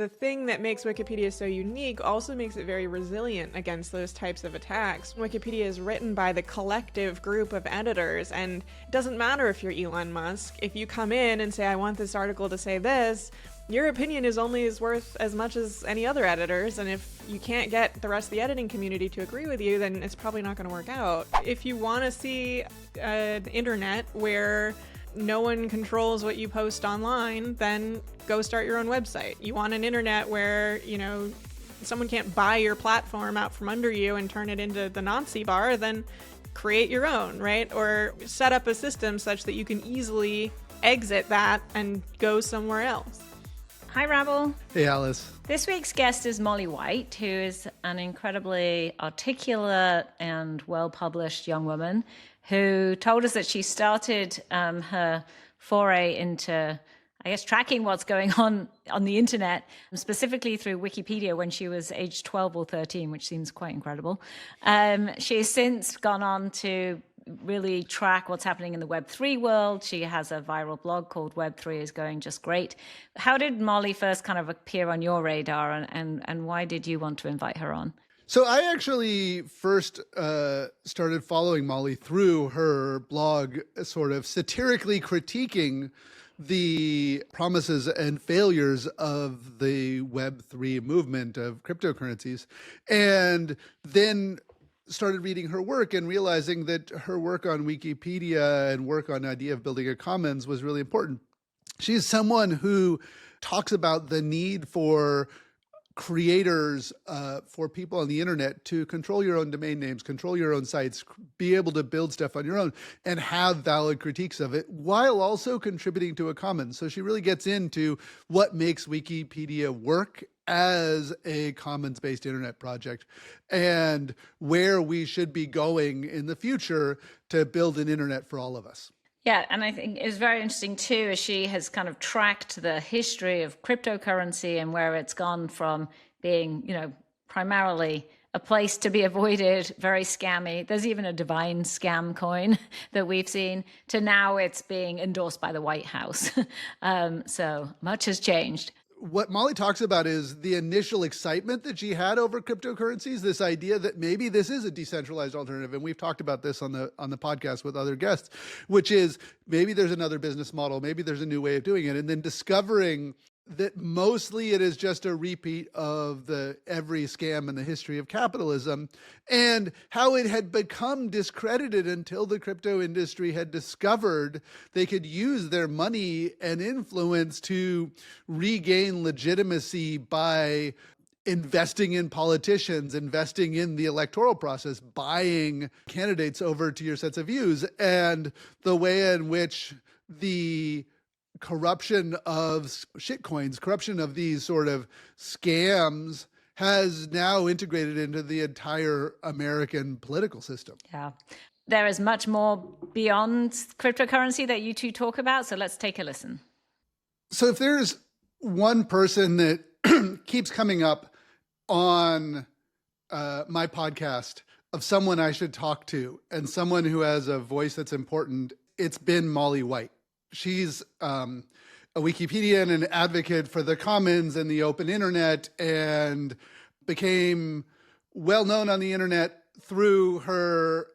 the thing that makes Wikipedia so unique also makes it very resilient against those types of attacks. Wikipedia is written by the collective group of editors, and it doesn't matter if you're Elon Musk. If you come in and say, I want this article to say this, your opinion is only worth as much as any other editor's, and if you can't get the rest of the editing community to agree with you, then it's probably not going to work out. If you want to see the internet where no one controls what you post online, then go start your own website. You want an internet where, someone can't buy your platform out from under you and turn it into the Nazi bar, then create your own, right? Or set up a system such that you can easily exit that and go somewhere else. Hi, Rabble. Hey, Alice. This week's guest is Molly White, who is an incredibly articulate and well-published young woman who told us that she started her foray into, tracking what's going on the internet, specifically through Wikipedia when she was aged 12 or 13, which seems quite incredible. She has since gone on to really track what's happening in the Web3 world. She has a viral blog called Web3 is going just great. How did Molly first kind of appear on your radar, and why did you want to invite her on? So I actually first started following Molly through her blog, sort of satirically critiquing the promises and failures of the Web3 movement of cryptocurrencies, and then started reading her work and realizing that her work on Wikipedia and work on the idea of building a commons was really important. She's someone who talks about the need for creators, for people on the internet to control your own domain names, control your own sites, be able to build stuff on your own and have valid critiques of it while also contributing to a commons. So she really gets into what makes Wikipedia work as a commons-based internet project and where we should be going in the future to build an internet for all of us. Yeah, and I think it's very interesting too, as she has kind of tracked the history of cryptocurrency and where it's gone from being, primarily a place to be avoided, very scammy. There's even a divine scam coin that we've seen, to now it's being endorsed by the White House. So much has changed. What Molly talks about is the initial excitement that she had over cryptocurrencies, this idea that maybe this is a decentralized alternative. And we've talked about this on the podcast with other guests, which is maybe there's another business model, maybe there's a new way of doing it. And then discovering that mostly it is just a repeat of every scam in the history of capitalism, and how it had become discredited until the crypto industry had discovered they could use their money and influence to regain legitimacy by investing in politicians, investing in the electoral process, buying candidates over to your sets of views, and the way in which the corruption of shitcoins, corruption of these sort of scams has now integrated into the entire American political system. Yeah. There is much more beyond cryptocurrency that you two talk about, so let's take a listen. So if there's one person that keeps coming up on my podcast of someone I should talk to and someone who has a voice that's important, it's been Molly White. She's a Wikipedian and an advocate for the commons and the open internet, and became well known on the internet through her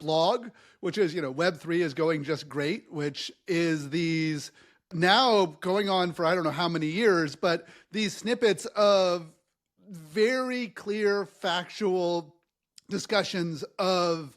blog, which is, Web3 is going just great, which is these now going on for I don't know how many years, but these snippets of very clear factual discussions of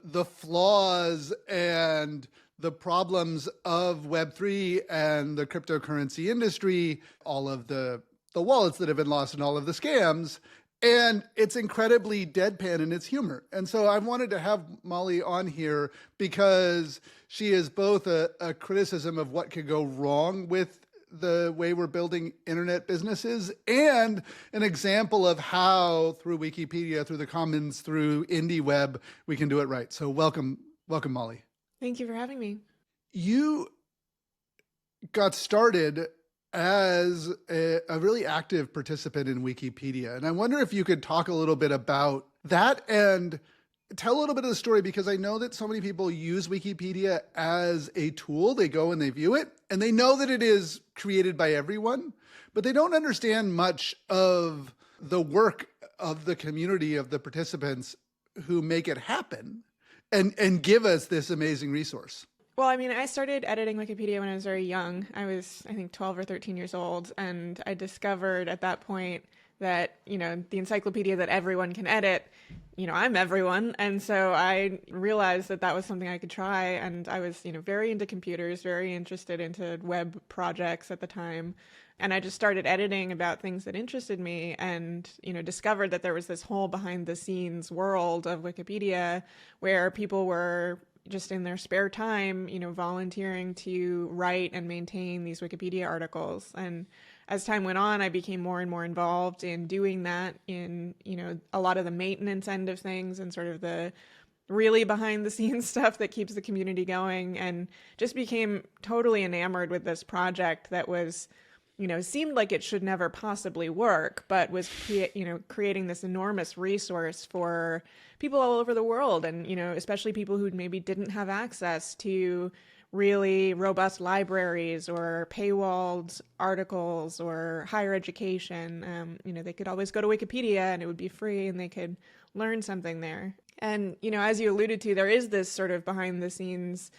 the flaws and the problems of Web3 and the cryptocurrency industry, all of the wallets that have been lost and all of the scams. And it's incredibly deadpan in its humor. And so I wanted to have Molly on here because she is both a criticism of what could go wrong with the way we're building internet businesses, and an example of how through Wikipedia, through the commons, through IndieWeb, we can do it right. So welcome, Molly. Thank you for having me. You got started as a really active participant in Wikipedia. And I wonder if you could talk a little bit about that and tell a little bit of the story, because I know that so many people use Wikipedia as a tool. They go and they view it, and they know that it is created by everyone, but they don't understand much of the work of the community of the participants who make it happen and give us this amazing resource. Well, I mean, I started editing Wikipedia when I was very young. I was, I think, 12 or 13 years old, and I discovered at that point that, the encyclopedia that everyone can edit, I'm everyone. And so I realized that that was something I could try. And I was, very into computers, very interested into web projects at the time. And I just started editing about things that interested me and, discovered that there was this whole behind the scenes world of Wikipedia where people were just in their spare time, volunteering to write and maintain these Wikipedia articles. And as time went on, I became more and more involved in doing that, in, a lot of the maintenance end of things and sort of the really behind the scenes stuff that keeps the community going, and just became totally enamored with this project that was, seemed like it should never possibly work, but was, creating this enormous resource for people all over the world. And, especially people who maybe didn't have access to really robust libraries or paywalled articles or higher education. They could always go to Wikipedia and it would be free and they could learn something there. And, as you alluded to, there is this sort of behind the scenes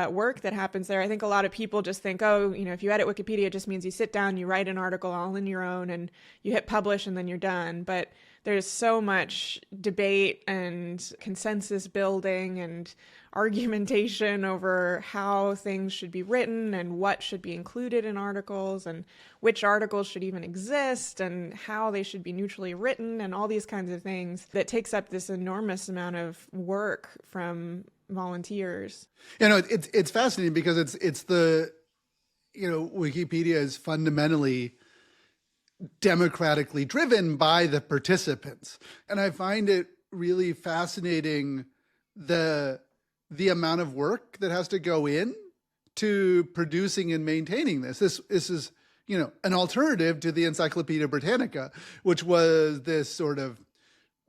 work that happens there. I think a lot of people just think, if you edit Wikipedia, it just means you sit down, you write an article all on your own and you hit publish and then you're done. But there's so much debate and consensus building and argumentation over how things should be written and what should be included in articles and which articles should even exist and how they should be neutrally written and all these kinds of things that takes up this enormous amount of work from volunteers. It's fascinating because it's the, Wikipedia is fundamentally democratically driven by the participants. And I find it really fascinating the amount of work that has to go in to producing and maintaining this. This is, an alternative to the Encyclopedia Britannica, which was this sort of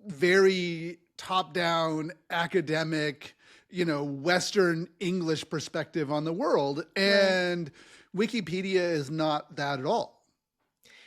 very top-down academic, Western English perspective on the world. And Wikipedia is not that at all.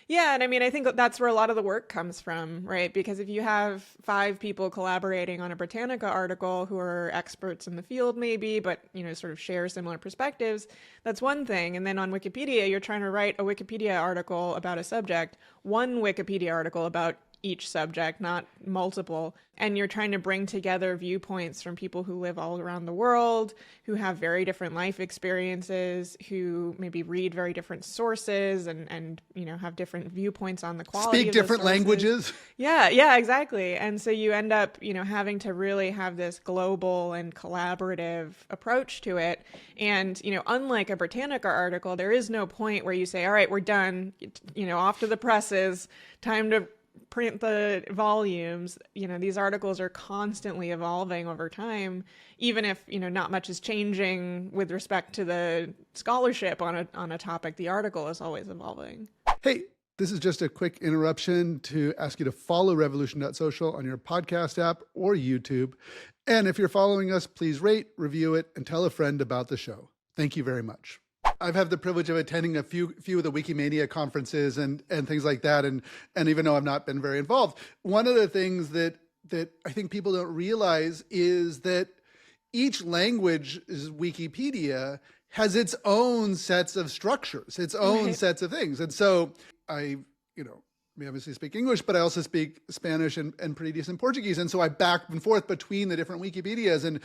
Yeah, and I mean, I think that's where a lot of the work comes from, right? Because if you have 5 people collaborating on a Britannica article who are experts in the field maybe, but, sort of share similar perspectives, that's one thing. And then on Wikipedia, you're trying to write a Wikipedia article about a subject, one Wikipedia article about each subject, not multiple. And you're trying to bring together viewpoints from people who live all around the world, who have very different life experiences, who maybe read very different sources and have different viewpoints on the quality Speak of different those sources. languages. Yeah, exactly. And so you end up, having to really have this global and collaborative approach to it. And, unlike a Britannica article, there is no point where you say, all right, we're done, off to the presses, time to print the volumes. These articles are constantly evolving over time, even if, not much is changing with respect to the scholarship on a topic. The article is always evolving. Hey, this is just a quick interruption to ask you to follow Revolution.Social on your podcast app or YouTube. And if you're following us, please rate, review it, and tell a friend about the show. Thank you very much. I've had the privilege of attending a few of the Wikimania conferences and things like that. And even though I've not been very involved, one of the things that I think people don't realize is that each language's Wikipedia has its own sets of structures, its own sets of things. And so I obviously speak English, but I also speak Spanish and pretty decent Portuguese. And so I back and forth between the different Wikipedias. And,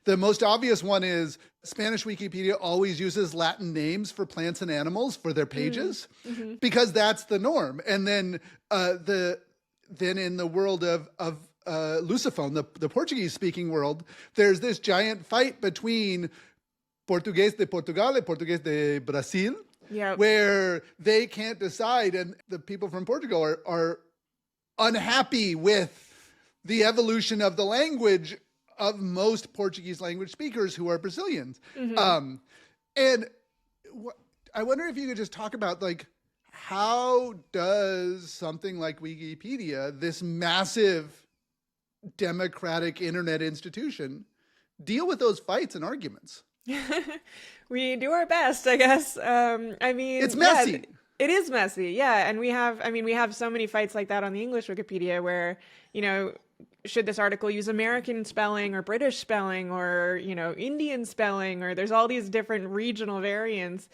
the most obvious one is Spanish Wikipedia always uses Latin names for plants and animals for their pages because that's the norm. And then then in the world of Lusophone, the Portuguese speaking world, there's this giant fight between Portugués de Portugal and Portugués de Brasil. Yep. Where they can't decide, and the people from Portugal are unhappy with the evolution of the language of most Portuguese language speakers who are Brazilians. And I wonder if you could just talk about, how does something like Wikipedia, this massive democratic internet institution deal with those fights and arguments? We do our best, I guess. I mean, It's messy. Yeah, it is messy. Yeah. And we have so many fights like that on the English Wikipedia where, should this article use American spelling or British spelling or, Indian spelling, or there's all these different regional variants.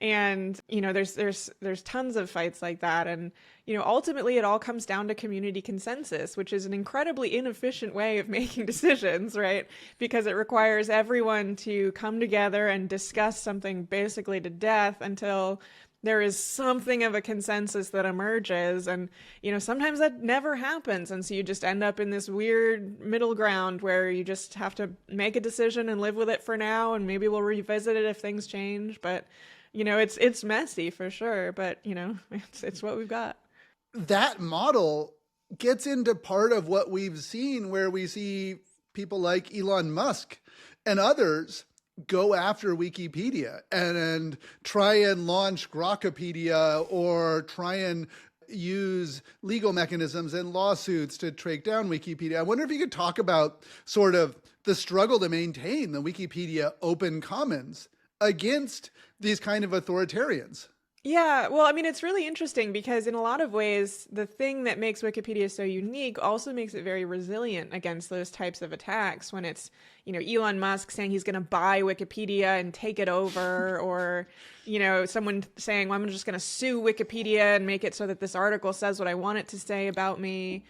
And, there's tons of fights like that. And, ultimately it all comes down to community consensus, which is an incredibly inefficient way of making decisions, right? Because it requires everyone to come together and discuss something basically to death until there is something of a consensus that emerges. And, sometimes that never happens. And so you just end up in this weird middle ground where you just have to make a decision and live with it for now. And maybe we'll revisit it if things change. But, it's messy for sure. But, it's what we've got. That model gets into part of what we've seen, where we see people like Elon Musk and others go after Wikipedia and try and launch Grokopedia, or try and use legal mechanisms and lawsuits to take down Wikipedia. I wonder if you could talk about sort of the struggle to maintain the Wikipedia open commons against these kind of authoritarians. Yeah, well, I mean, it's really interesting because in a lot of ways, the thing that makes Wikipedia so unique also makes it very resilient against those types of attacks. When it's, Elon Musk saying he's going to buy Wikipedia and take it over, or, someone saying, well, I'm just going to sue Wikipedia and make it so that this article says what I want it to say about me.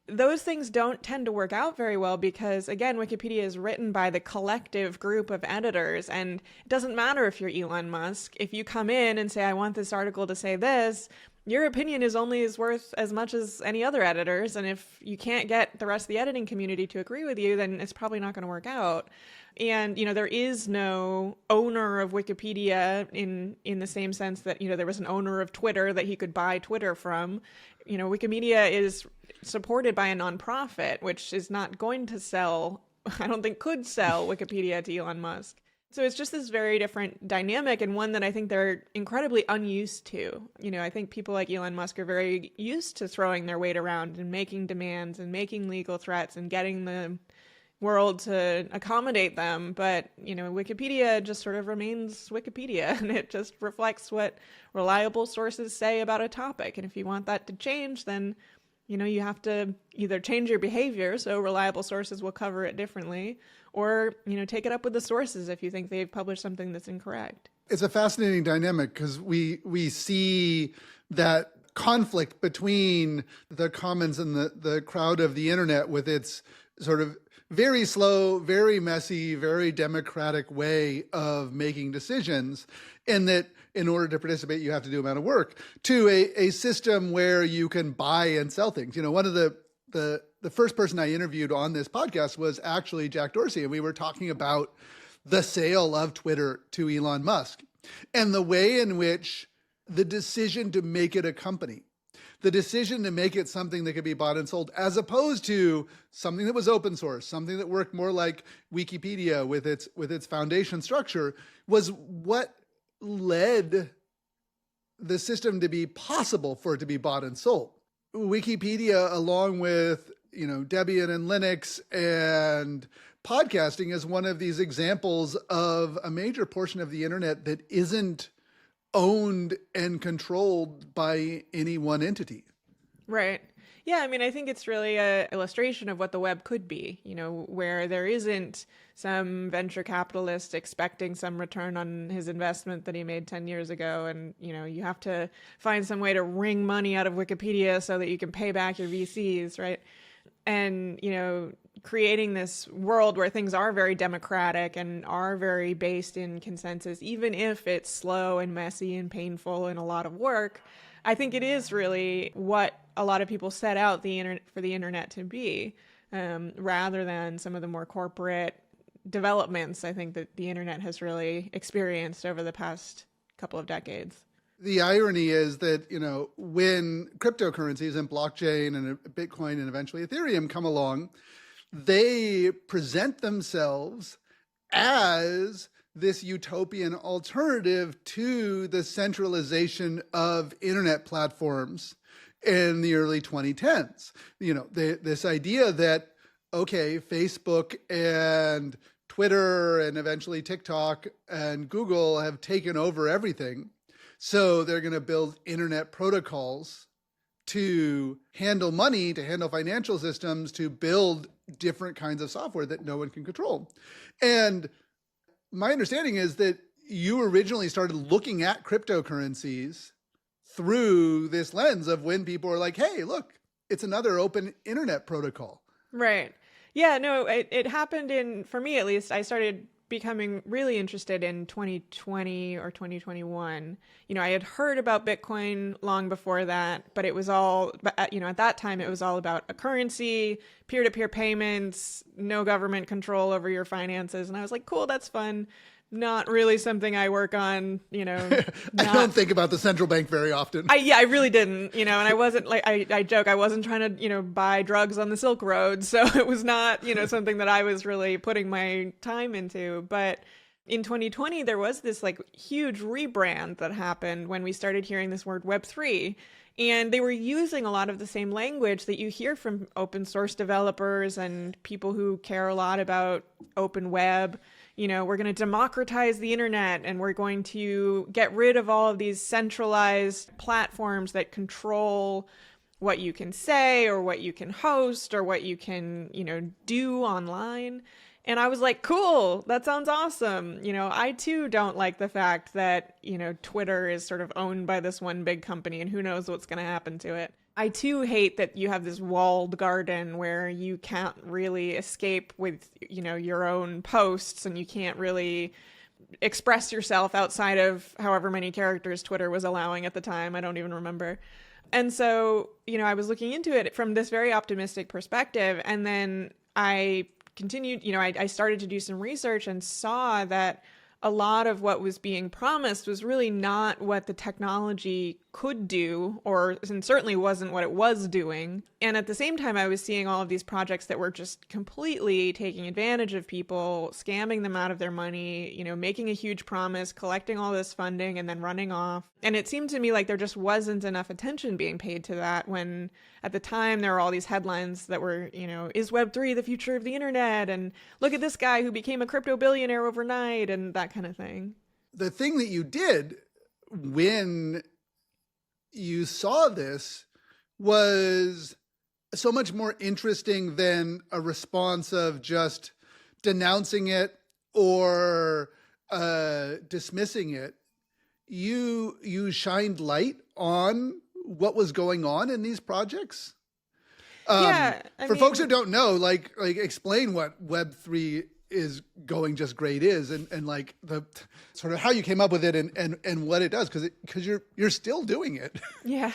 Those things don't tend to work out very well because, again, Wikipedia is written by the collective group of editors, and it doesn't matter if you're Elon Musk. If you come in and say, I want this article to say this, your opinion is only as worth as much as any other editors. And if you can't get the rest of the editing community to agree with you, then it's probably not going to work out. And, there is no owner of Wikipedia in the same sense that, there was an owner of Twitter that he could buy Twitter from. Wikimedia is supported by a nonprofit, which is not going to sell, I don't think could sell Wikipedia to Elon Musk. So it's just this very different dynamic, and one that I think they're incredibly unused to. I think people like Elon Musk are very used to throwing their weight around and making demands and making legal threats and getting the world to accommodate them. But, Wikipedia just sort of remains Wikipedia, and it just reflects what reliable sources say about a topic. And if you want that to change, then, you have to either change your behavior so reliable sources will cover it differently, or, take it up with the sources if you think they've published something that's incorrect. It's a fascinating dynamic because we see that conflict between the commons and the crowd of the internet with its sort of very slow, very messy, very democratic way of making decisions, and that in order to participate, you have to do amount of work, to a system where you can buy and sell things. One of the first person I interviewed on this podcast was actually Jack Dorsey, and we were talking about the sale of Twitter to Elon Musk and the way in which the decision to make it a company, the decision to make it something that could be bought and sold, as opposed to something that was open source, something that worked more like Wikipedia with its foundation structure, was what led the system to be possible for it to be bought and sold. Wikipedia, along with Debian and Linux and podcasting, is one of these examples of a major portion of the internet that isn't owned and controlled by any one entity. Right. Yeah, I mean, I think it's really an illustration of what the web could be, where there isn't some venture capitalist expecting some return on his investment that he made 10 years ago. And, you have to find some way to wring money out of Wikipedia so that you can pay back your VCs, right? And, creating this world where things are very democratic and are very based in consensus, even if it's slow and messy and painful and a lot of work. I think it is really what a lot of people set out for the internet to be, rather than some of the more corporate developments I think that the internet has really experienced over the past couple of decades. The irony is that, when cryptocurrencies and blockchain and Bitcoin and eventually Ethereum come along, they present themselves as this utopian alternative to the centralization of internet platforms in the early 2010s. This idea that okay, Facebook and Twitter and eventually TikTok and Google have taken over everything. So they're going to build internet protocols to handle money, to handle financial systems, to build different kinds of software that no one can control. And my understanding is that you originally started looking at cryptocurrencies through this lens of when people are like, hey, look, it's another open internet protocol. Right. Yeah, no, it happened for me at least, I started becoming really interested in 2020 or 2021. I had heard about Bitcoin long before that, but it was all, at that time, it was all about a currency, peer-to-peer payments, no government control over your finances. And I was like, cool, that's fun. Not really something I work on, I don't think about the central bank very often. I really didn't, and I wasn't like, I joke, I wasn't trying to, buy drugs on the Silk Road. So it was not, something that I was really putting my time into. But in 2020, there was this like huge rebrand that happened when we started hearing this word Web3. And they were using a lot of the same language that you hear from open source developers and people who care a lot about open web. We're going to democratize the internet and we're going to get rid of all of these centralized platforms that control what you can say or what you can host or what you can, do online. And I was like, cool, that sounds awesome. I too don't like the fact that, Twitter is sort of owned by this one big company and who knows what's going to happen to it. I too hate that you have this walled garden where you can't really escape with, your own posts and you can't really express yourself outside of however many characters Twitter was allowing at the time. I don't even remember. And so, I was looking into it from this very optimistic perspective. And then I continued, I started to do some research and saw that a lot of what was being promised was really not what the technology could do, and certainly wasn't what it was doing. And at the same time, I was seeing all of these projects that were just completely taking advantage of people, scamming them out of their money, making a huge promise, collecting all this funding and then running off. And it seemed to me like there just wasn't enough attention being paid to that when at the time there were all these headlines that were, is Web3 the future of the internet? And look at this guy who became a crypto billionaire overnight and that kind of thing. The thing that you did when you saw this was so much more interesting than a response of just denouncing it or dismissing it. You shined light on what was going on in these projects. For folks who don't know, like explain what Web3 is going just great is and like the sort of how you came up with it and what it does, because you're still doing it. Yeah.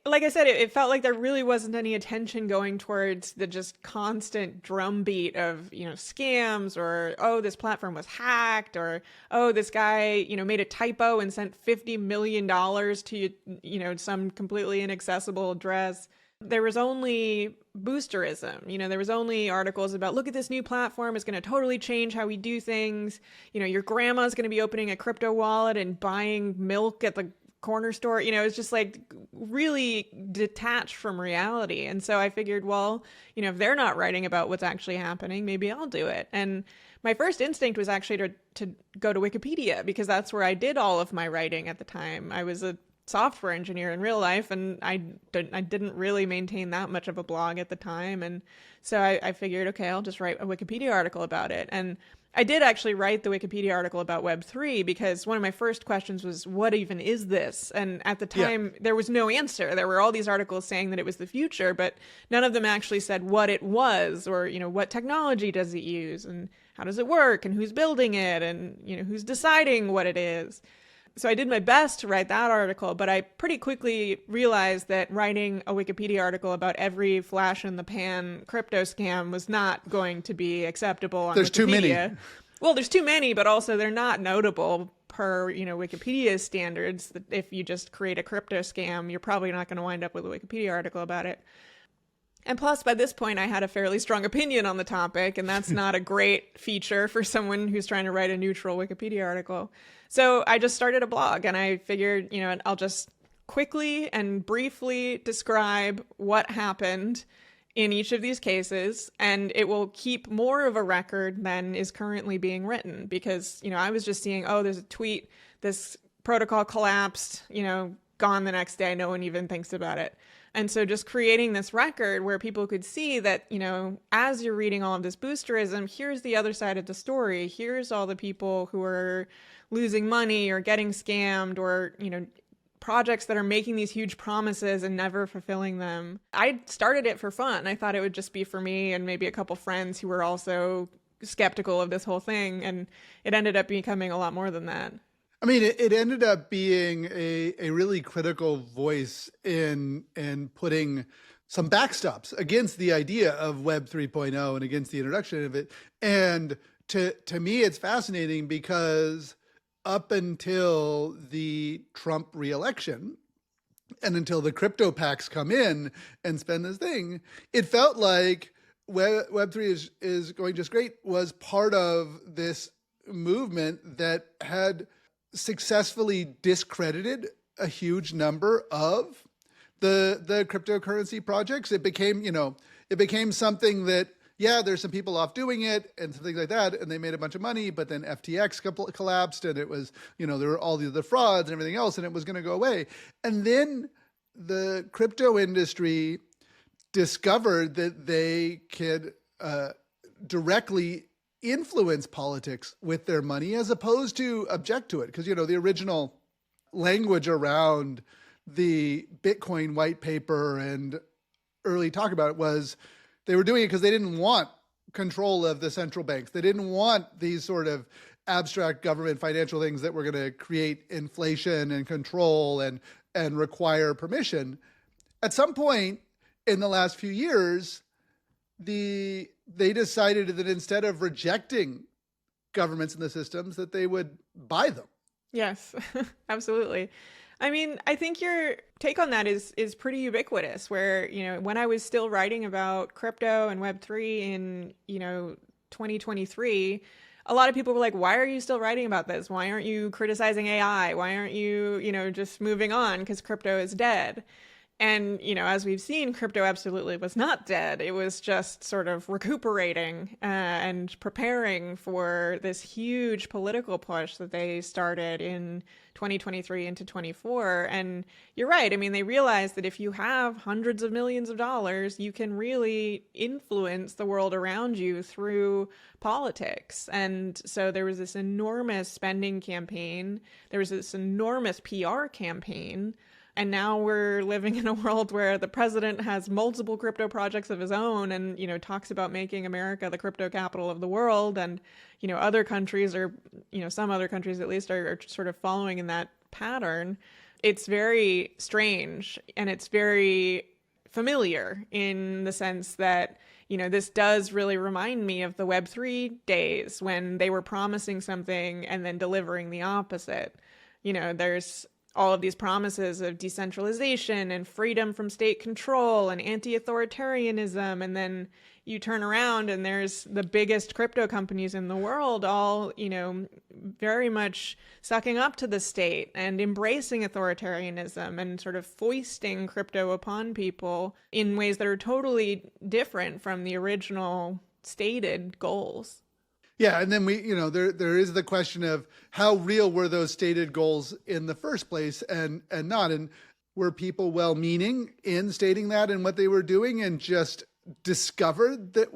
Like I said, it felt like there really wasn't any attention going towards the just constant drumbeat of, scams or, oh, this platform was hacked or, oh, this guy, made a typo and sent $50 million to, some completely inaccessible address. There was only boosterism. There was only articles about, look at this new platform. It's going to totally change how we do things. Your grandma's going to be opening a crypto wallet and buying milk at the corner store. It's just like really detached from reality. And so I figured, well, if they're not writing about what's actually happening, maybe I'll do it. And my first instinct was actually to go to Wikipedia, because that's where I did all of my writing at the time. I was a software engineer in real life, and I didn't really maintain that much of a blog at the time. And so I figured, okay, I'll just write a Wikipedia article about it. And I did actually write the Wikipedia article about Web3 because one of my first questions was, what even is this? And at the time, there was no answer. There were all these articles saying that it was the future, but none of them actually said what it was or, what technology does it use and how does it work and who's building it and, who's deciding what it is. So I did my best to write that article, but I pretty quickly realized that writing a Wikipedia article about every flash in the pan crypto scam was not going to be acceptable on There's Wikipedia. Too many. Well, there's too many, but also they're not notable per, Wikipedia's standards. If you just create a crypto scam, you're probably not going to wind up with a Wikipedia article about it. And plus, by this point, I had a fairly strong opinion on the topic, and that's not a great feature for someone who's trying to write a neutral Wikipedia article. So I just started a blog, and I figured, I'll just quickly and briefly describe what happened in each of these cases, and it will keep more of a record than is currently being written. Because, I was just seeing, oh, there's a tweet, this protocol collapsed, gone the next day, no one even thinks about it. And so just creating this record where people could see that, as you're reading all of this boosterism, here's the other side of the story. Here's all the people who are losing money or getting scammed, or, projects that are making these huge promises and never fulfilling them. I started it for fun. I thought it would just be for me and maybe a couple friends who were also skeptical of this whole thing. And it ended up becoming a lot more than that. I mean, it ended up being a really critical voice in putting some backstops against the idea of Web 3.0 and against the introduction of it. And to me, it's fascinating because up until the Trump reelection and until the crypto PACs come in and spend this thing, it felt like Web3 is going just great was part of this movement that had successfully discredited a huge number of the cryptocurrency projects. It became something that, yeah, there's some people off doing it and some things like that, and they made a bunch of money, but then FTX collapsed, and it was, there were all the other frauds and everything else, and it was going to go away. And then the crypto industry discovered that they could directly influence politics with their money as opposed to object to it. Because, the original language around the Bitcoin white paper and early talk about it was they were doing it because they didn't want control of the central banks. They didn't want these sort of abstract government financial things that were going to create inflation and control and require permission. At some point in the last few years, they decided that instead of rejecting governments and the systems, that they would buy them. Yes, absolutely. I mean, I think your take on that is pretty ubiquitous, where, when I was still writing about crypto and Web3 in, 2023, a lot of people were like, why are you still writing about this? Why aren't you criticizing AI? Why aren't you, just moving on because crypto is dead? And, as we've seen, crypto absolutely was not dead. It was just sort of recuperating and preparing for this huge political push that they started in 2023 into 24. And you're right. I mean, they realized that if you have hundreds of millions of dollars, you can really influence the world around you through politics. And so there was this enormous spending campaign. There was this enormous PR campaign. And now we're living in a world where the president has multiple crypto projects of his own and, talks about making America the crypto capital of the world. And, other countries are, some other countries at least are sort of following in that pattern. It's very strange and it's very familiar in the sense that, this does really remind me of the Web3 days when they were promising something and then delivering the opposite. There's all of these promises of decentralization and freedom from state control and anti-authoritarianism. And then you turn around and there's the biggest crypto companies in the world, all, very much sucking up to the state and embracing authoritarianism and sort of foisting crypto upon people in ways that are totally different from the original stated goals. Yeah, and then there is the question of how real were those stated goals in the first place and not, and were people well-meaning in stating that and what they were doing and just discovered that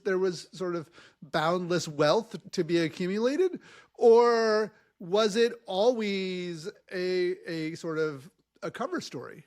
there was sort of boundless wealth to be accumulated, or was it always a sort of a cover story?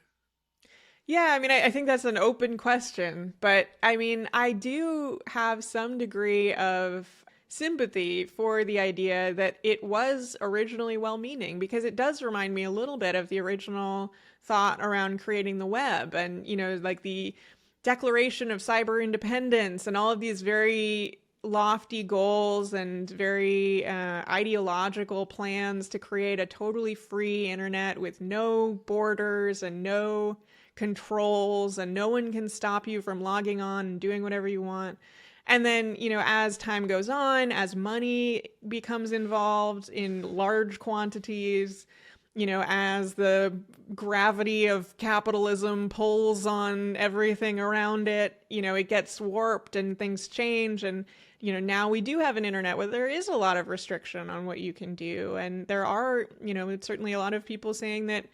Yeah, I mean, I think that's an open question, but I mean, I do have some degree of sympathy for the idea that it was originally well-meaning, because it does remind me a little bit of the original thought around creating the web and, like the Declaration of Cyber Independence and all of these very lofty goals and very ideological plans to create a totally free internet with no borders and no controls, and no one can stop you from logging on and doing whatever you want. And then, as time goes on, as money becomes involved in large quantities, as the gravity of capitalism pulls on everything around it, it gets warped and things change. And, now we do have an internet where there is a lot of restriction on what you can do. And there are, certainly a lot of people saying that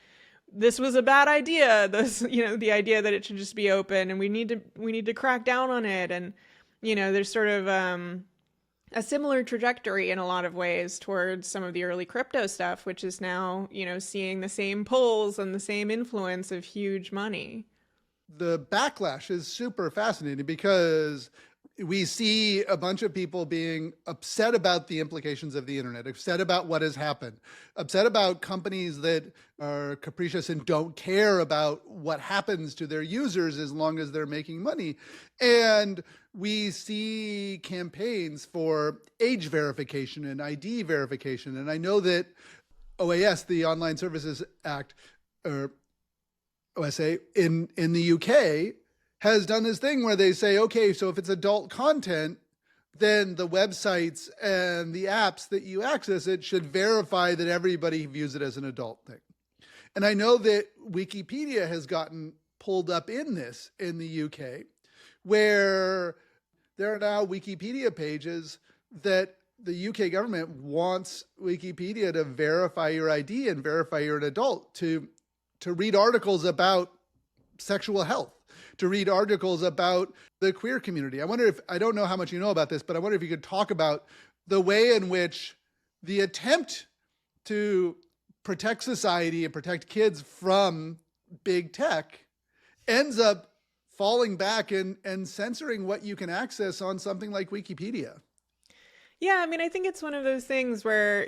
this was a bad idea. The idea that it should just be open and we need to crack down on it. And, there's sort of, a similar trajectory in a lot of ways towards some of the early crypto stuff, which is now, seeing the same pulls and the same influence of huge money. The backlash is super fascinating because we see a bunch of people being upset about the implications of the internet, upset about what has happened, upset about companies that are capricious and don't care about what happens to their users as long as they're making money. And we see campaigns for age verification and ID verification. And I know that OAS, the Online Services Act, or OSA in the UK, has done this thing where they say, okay, so if it's adult content, then the websites and the apps that you access it should verify that everybody views it as an adult thing. And I know that Wikipedia has gotten pulled up in this in the UK, where there are now Wikipedia pages that the UK government wants Wikipedia to verify your ID and verify you're an adult, to read articles about sexual health, to read articles about the queer community. I don't know how much you know about this, but I wonder if you could talk about the way in which the attempt to protect society and protect kids from big tech ends up falling back and censoring what you can access on something like Wikipedia. Yeah, I mean, I think it's one of those things where,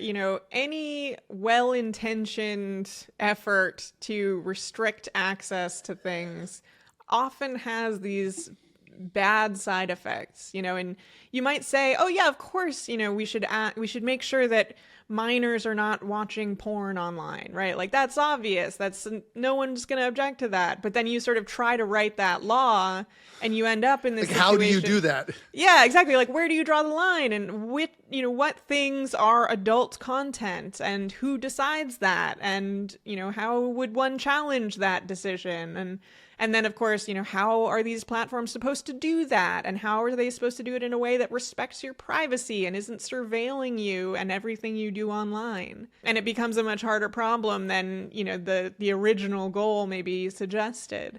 any well-intentioned effort to restrict access to things often has these bad side effects, and you might say, oh yeah, of course, we should make sure that minors are not watching porn online, right? Like that's obvious. No one's going to object to that. But then you sort of try to write that law and you end up in this situation. How do you do that? Yeah, exactly. Like where do you draw the line, and what things are adult content and who decides that, and how would one challenge that decision, and then, of course, how are these platforms supposed to do that? And how are they supposed to do it in a way that respects your privacy and isn't surveilling you and everything you do online? And it becomes a much harder problem than, the original goal maybe suggested.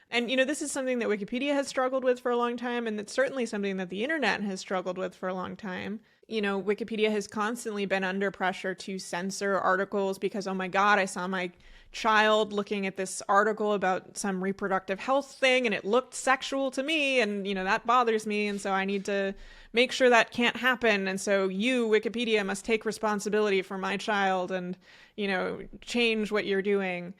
And, this is something that Wikipedia has struggled with for a long time, and it's certainly something that the internet has struggled with for a long time. Wikipedia has constantly been under pressure to censor articles because, oh my God, I saw my child looking at this article about some reproductive health thing and it looked sexual to me, and that bothers me, and so I need to make sure that can't happen, and so you, Wikipedia, must take responsibility for my child and change what you're doing.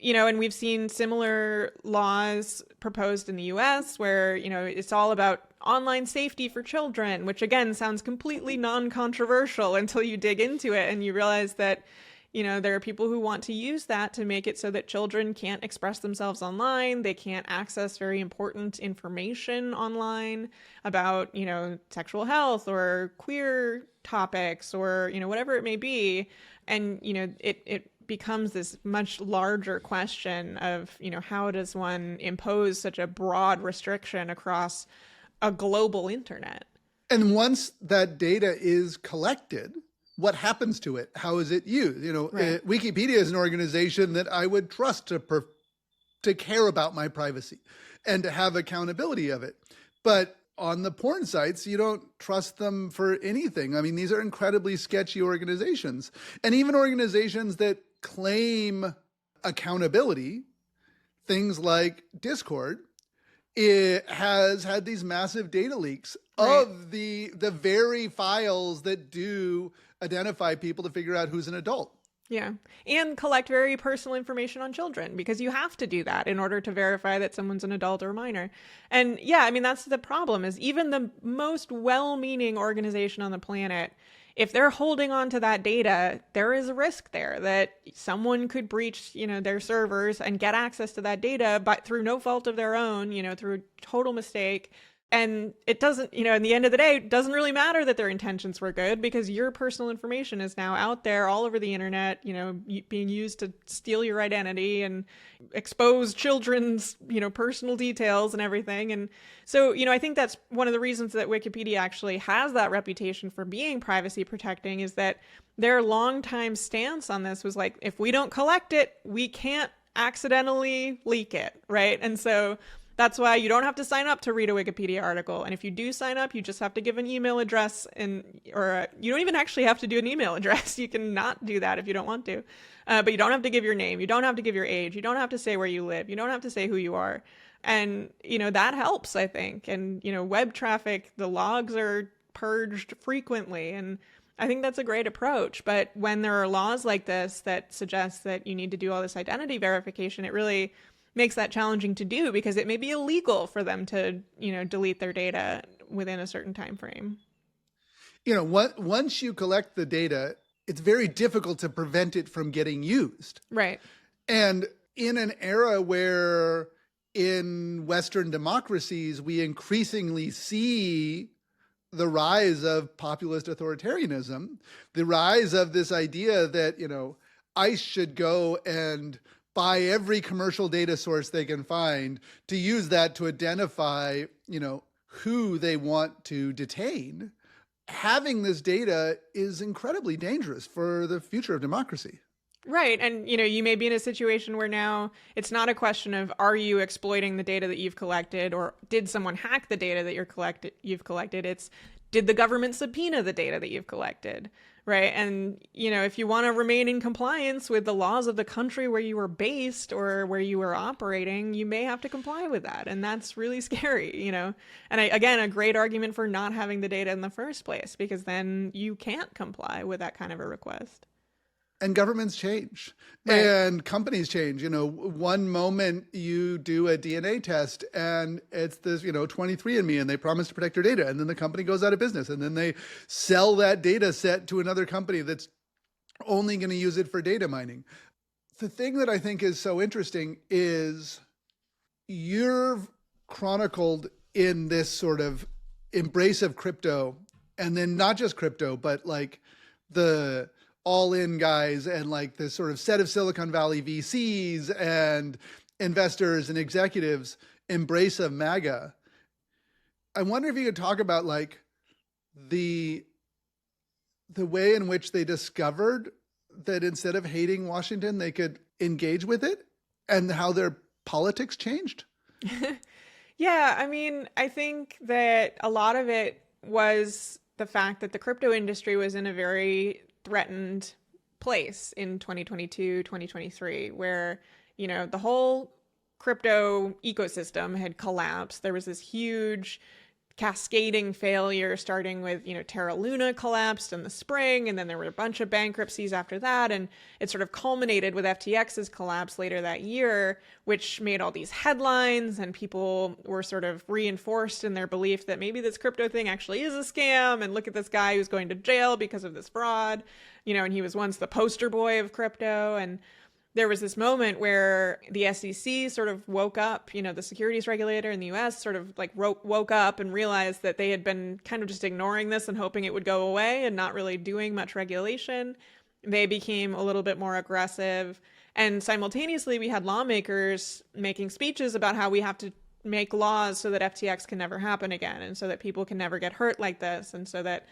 And we've seen similar laws proposed in the US where it's all about online safety for children, which again sounds completely non-controversial until you dig into it and you realize that there are people who want to use that to make it so that children can't express themselves online. They can't access very important information online about, sexual health or queer topics or, whatever it may be. And, it becomes this much larger question of, how does one impose such a broad restriction across a global internet? And once that data is collected, what happens to it? How is it used? Right. Wikipedia is an organization that I would trust to care about my privacy and to have accountability of it. But on the porn sites, you don't trust them for anything. I mean, these are incredibly sketchy organizations. And even organizations that claim accountability, things like Discord, it has had these massive data leaks of the very files that do identify people to figure out who's an adult. Yeah. And collect very personal information on children, because you have to do that in order to verify that someone's an adult or a minor. And yeah, I mean, that's the problem, is even the most well-meaning organization on the planet, if they're holding on to that data, there is a risk there that someone could breach, their servers and get access to that data, but through no fault of their own, through a total mistake. And it doesn't, in the end of the day, it doesn't really matter that their intentions were good, because your personal information is now out there all over the internet, being used to steal your identity and expose children's, personal details and everything. And so, I think that's one of the reasons that Wikipedia actually has that reputation for being privacy protecting, is that their longtime stance on this was like, if we don't collect it, we can't accidentally leak it, right? And so that's why you don't have to sign up to read a Wikipedia article. And if you do sign up, you just have to give an email address, or you don't even actually have to do an email address. You can not do that if you don't want to. But you don't have to give your name. You don't have to give your age. You don't have to say where you live. You don't have to say who you are. And, that helps, I think. And, web traffic, the logs are purged frequently. And I think that's a great approach. But when there are laws like this that suggest that you need to do all this identity verification, it really makes that challenging to do, because it may be illegal for them to, delete their data within a certain time frame. Once you collect the data, it's very difficult to prevent it from getting used. Right. And in an era where in Western democracies, we increasingly see the rise of populist authoritarianism, the rise of this idea that, ICE should go and buy every commercial data source they can find to use that to identify, who they want to detain. Having this data is incredibly dangerous for the future of democracy. Right. And, you may be in a situation where now it's not a question of, are you exploiting the data that you've collected, or did someone hack the data that you've collected? It's, did the government subpoena the data that you've collected? Right. And, if you want to remain in compliance with the laws of the country where you were based or where you were operating, you may have to comply with that. And that's really scary, And again, a great argument for not having the data in the first place, because then you can't comply with that kind of a request. And governments change, right, and companies change. One moment you do a DNA test and it's this, 23andMe, and they promise to protect your data. And then the company goes out of business, and then they sell that data set to another company that's only going to use it for data mining. The thing that I think is so interesting is you're chronicled in this sort of embrace of crypto, and then not just crypto, but like the all-in guys and like this sort of set of Silicon Valley VCs and investors and executives embrace of MAGA. I wonder if you could talk about like the way in which they discovered that instead of hating Washington, they could engage with it, and how their politics changed. Yeah, I think that a lot of it was the fact that the crypto industry was in a very threatened place in 2022, 2023, where, the whole crypto ecosystem had collapsed. There was this huge cascading failure, starting with, Terra Luna collapsed in the spring, and then there were a bunch of bankruptcies after that, and it sort of culminated with FTX's collapse later that year, which made all these headlines, and people were sort of reinforced in their belief that maybe this crypto thing actually is a scam, and look at this guy who's going to jail because of this fraud, and he was once the poster boy of crypto. And there was this moment where the SEC sort of woke up, the securities regulator in the US sort of like woke up and realized that they had been kind of just ignoring this and hoping it would go away and not really doing much regulation. They became a little bit more aggressive. And simultaneously, we had lawmakers making speeches about how we have to make laws so that FTX can never happen again, and so that people can never get hurt like this, and so that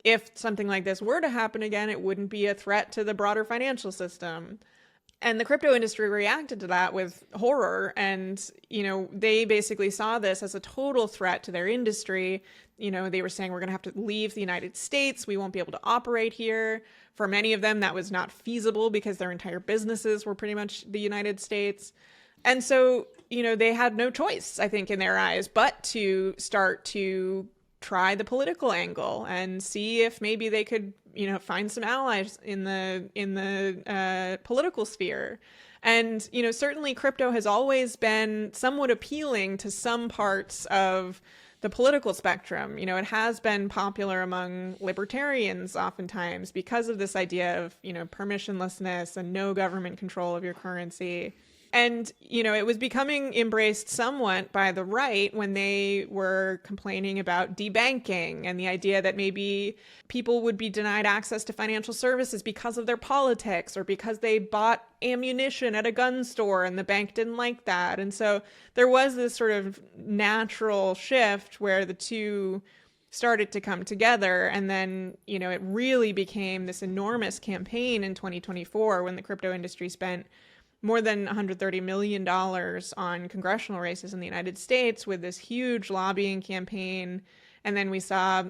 if something like this were to happen again, it wouldn't be a threat to the broader financial system. And the crypto industry reacted to that with horror. And, they basically saw this as a total threat to their industry. They were saying, we're going to have to leave the United States. We won't be able to operate here. For many of them, that was not feasible because their entire businesses were pretty much the United States. And so, they had no choice, I think, in their eyes, but to start to try the political angle and see if maybe they could, find some allies in the political sphere. And, certainly crypto has always been somewhat appealing to some parts of the political spectrum. It has been popular among libertarians oftentimes because of this idea of, permissionlessness and no government control of your currency. And, it was becoming embraced somewhat by the right when they were complaining about debanking and the idea that maybe people would be denied access to financial services because of their politics or because they bought ammunition at a gun store and the bank didn't like that. And so there was this sort of natural shift where the two started to come together. And then, it really became this enormous campaign in 2024 when the crypto industry spent more than $130 million on congressional races in the United States with this huge lobbying campaign. And then we saw,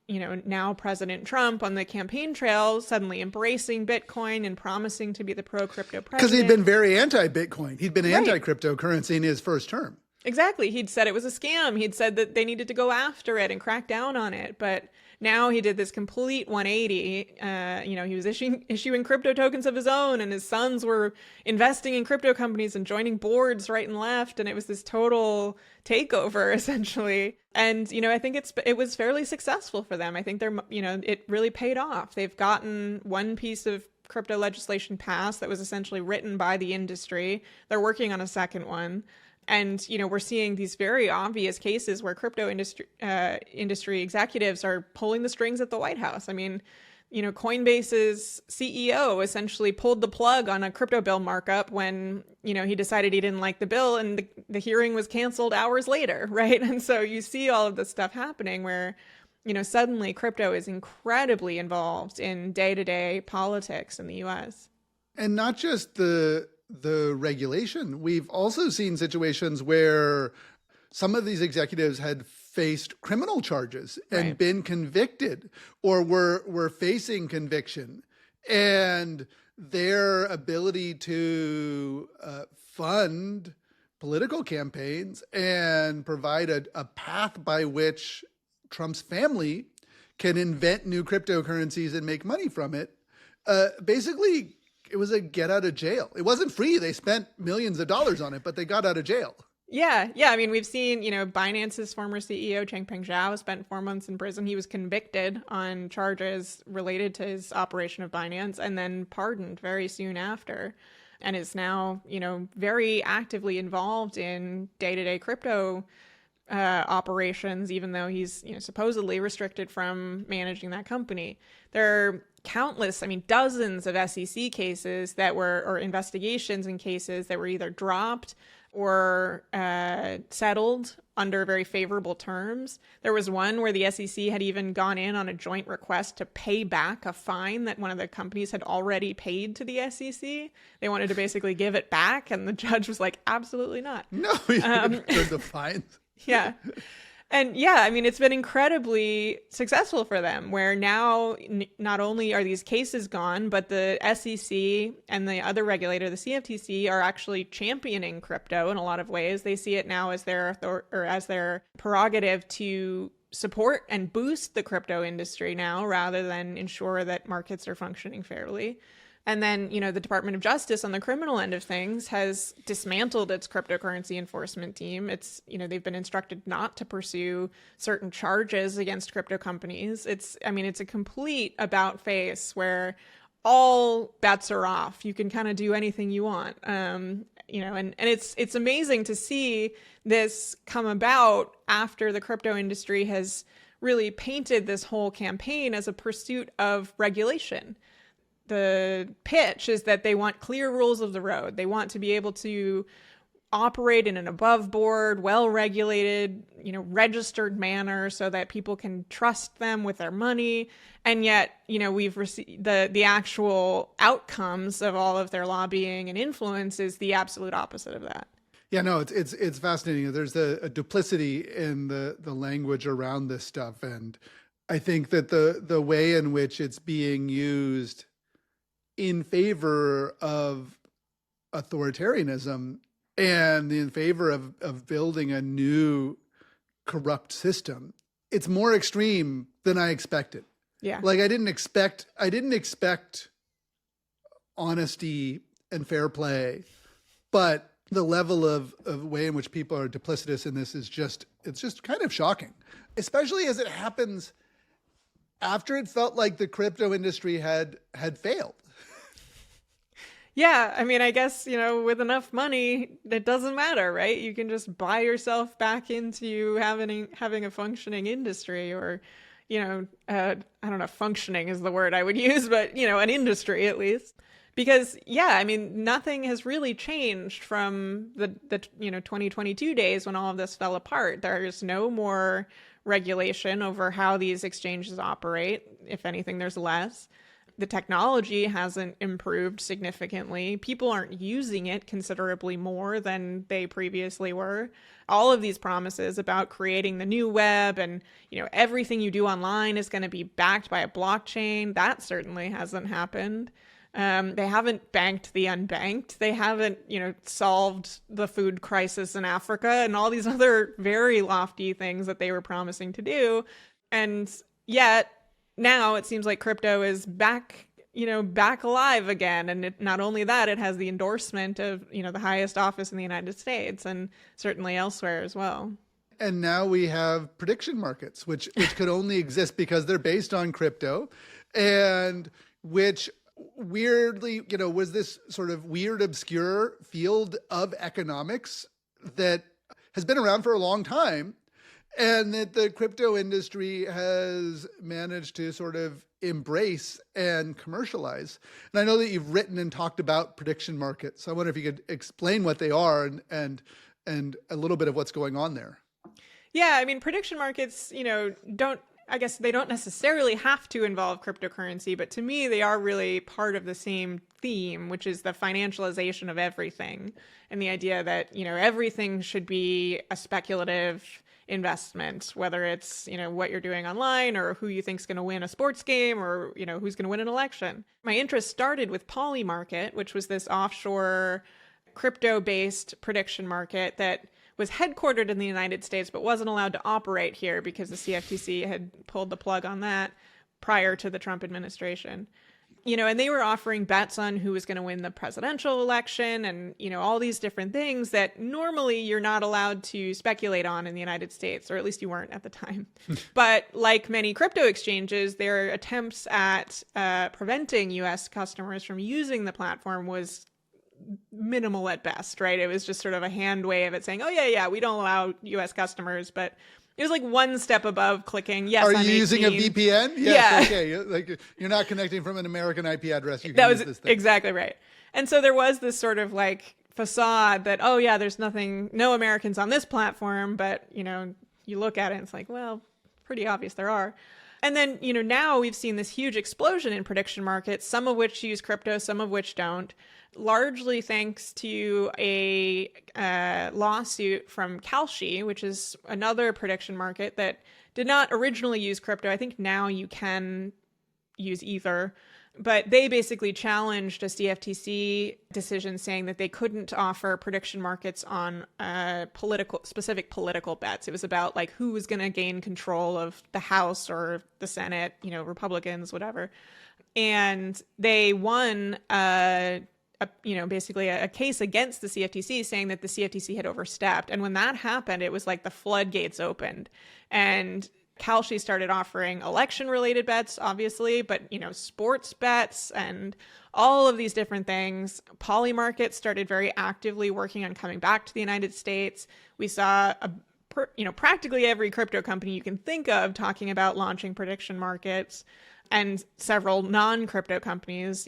now President Trump on the campaign trail suddenly embracing Bitcoin and promising to be the pro-crypto president. Because he'd been very anti-Bitcoin. He'd been anti-cryptocurrency in his first term. Exactly. He'd said it was a scam. He'd said that they needed to go after it and crack down on it. But now he did this complete 180. He was issuing crypto tokens of his own, and his sons were investing in crypto companies and joining boards right and left. And it was this total takeover, essentially. And, I think it was fairly successful for them. I think it really paid off. They've gotten one piece of crypto legislation passed that was essentially written by the industry. They're working on a second one. And, we're seeing these very obvious cases where crypto industry executives are pulling the strings at the White House. I mean, Coinbase's CEO essentially pulled the plug on a crypto bill markup when, he decided he didn't like the bill, and the hearing was canceled hours later, right? And so you see all of this stuff happening where, suddenly crypto is incredibly involved in day-to-day politics in the US. And not just the regulation. We've also seen situations where some of these executives had faced criminal charges and been convicted or were facing conviction. And their ability to fund political campaigns and provide a path by which Trump's family can invent new cryptocurrencies and make money from it, basically it was a get out of jail. It wasn't free. They spent millions of dollars on it, but they got out of jail. Yeah. I mean, we've seen, Binance's former CEO, Changpeng Zhao, spent 4 months in prison. He was convicted on charges related to his operation of Binance and then pardoned very soon after, and is now, very actively involved in day-to-day crypto operations, even though he's, supposedly restricted from managing that company. There are countless, dozens of SEC cases or investigations and cases that were either dropped or settled under very favorable terms. There was one where the SEC had even gone in on a joint request to pay back a fine that one of the companies had already paid to the SEC. They wanted to basically give it back, and the judge was like, absolutely not. No, you heard the fines. Yeah. And it's been incredibly successful for them, where now not only are these cases gone, but the SEC and the other regulator, the CFTC, are actually championing crypto in a lot of ways. They see it now as their prerogative to support and boost the crypto industry now, rather than ensure that markets are functioning fairly. And then, the Department of Justice on the criminal end of things has dismantled its cryptocurrency enforcement team. It's, they've been instructed not to pursue certain charges against crypto companies. It's a complete about face where all bets are off. You can kind of do anything you want. And it's amazing to see this come about after the crypto industry has really painted this whole campaign as a pursuit of regulation. The pitch is that they want clear rules of the road. They want to be able to operate in an above board, well-regulated, registered manner so that people can trust them with their money. And yet, we've received the actual outcomes of all of their lobbying and influence is the absolute opposite of that. Yeah, no, it's fascinating. There's a duplicity in the language around this stuff. And I think that the way in which it's being used in favor of authoritarianism and in favor of building a new corrupt system, it's more extreme than I expected. Yeah. Like I didn't expect honesty and fair play, but the level of way in which people are duplicitous in this is just kind of shocking, especially as it happens after it felt like the crypto industry had failed. Yeah, I mean, I guess, with enough money, it doesn't matter, right? You can just buy yourself back into having a functioning industry, or, I don't know, functioning is the word I would use, but, an industry at least. Because, yeah, I mean, nothing has really changed from the 2022 days when all of this fell apart. There's no more regulation over how these exchanges operate. If anything, there's less. The technology hasn't improved significantly. People aren't using it considerably more than they previously were. All of these promises about creating the new web and, everything you do online is going to be backed by a blockchain, that certainly hasn't happened. They haven't banked the unbanked. They haven't, solved the food crisis in Africa and all these other very lofty things that they were promising to do. And yet, now it seems like crypto is back alive again. And not only that, it has the endorsement of, the highest office in the United States and certainly elsewhere as well. And now we have prediction markets, which could only exist because they're based on crypto, and which weirdly, was this sort of weird, obscure field of economics that has been around for a long time, and that the crypto industry has managed to sort of embrace and commercialize. And I know that you've written and talked about prediction markets. So I wonder if you could explain what they are and a little bit of what's going on there. Yeah, I mean, prediction markets, I guess they don't necessarily have to involve cryptocurrency, but to me, they are really part of the same theme, which is the financialization of everything. And the idea that, everything should be a speculative investment, whether it's, what you're doing online or who you think's going to win a sports game or, who's going to win an election. My interest started with Polymarket, which was this offshore crypto-based prediction market that was headquartered in the United States but wasn't allowed to operate here because the CFTC had pulled the plug on that prior to the Trump administration. And they were offering bets on who was going to win the presidential election and, all these different things that normally you're not allowed to speculate on in the United States, or at least you weren't at the time. But like many crypto exchanges, their attempts at preventing U.S. customers from using the platform was minimal at best, right? It was just sort of a hand wave at saying, oh, yeah, we don't allow U.S. customers, but it was like one step above clicking, yes, Are I'm you 18. using a VPN? Yes, yeah. Okay. Like, you're not connecting from an American IP address. You can use this thing. Exactly right. And so there was this sort of like facade that, oh yeah, there's no Americans on this platform, but you look at it and it's like, well, pretty obvious there are. And then, now we've seen this huge explosion in prediction markets, some of which use crypto, some of which don't, largely thanks to a lawsuit from Kalshi, which is another prediction market that did not originally use crypto. I think now you can use Ether. But they basically challenged a CFTC decision saying that they couldn't offer prediction markets on specific political bets. It was about like who was going to gain control of the House or the Senate, Republicans, whatever. And they won basically a case against the CFTC saying that the CFTC had overstepped. And when that happened, it was like the floodgates opened. And Kalshi started offering election-related bets, obviously, but, sports bets and all of these different things. Polymarket started very actively working on coming back to the United States. We saw, practically every crypto company you can think of talking about launching prediction markets, and several non-crypto companies,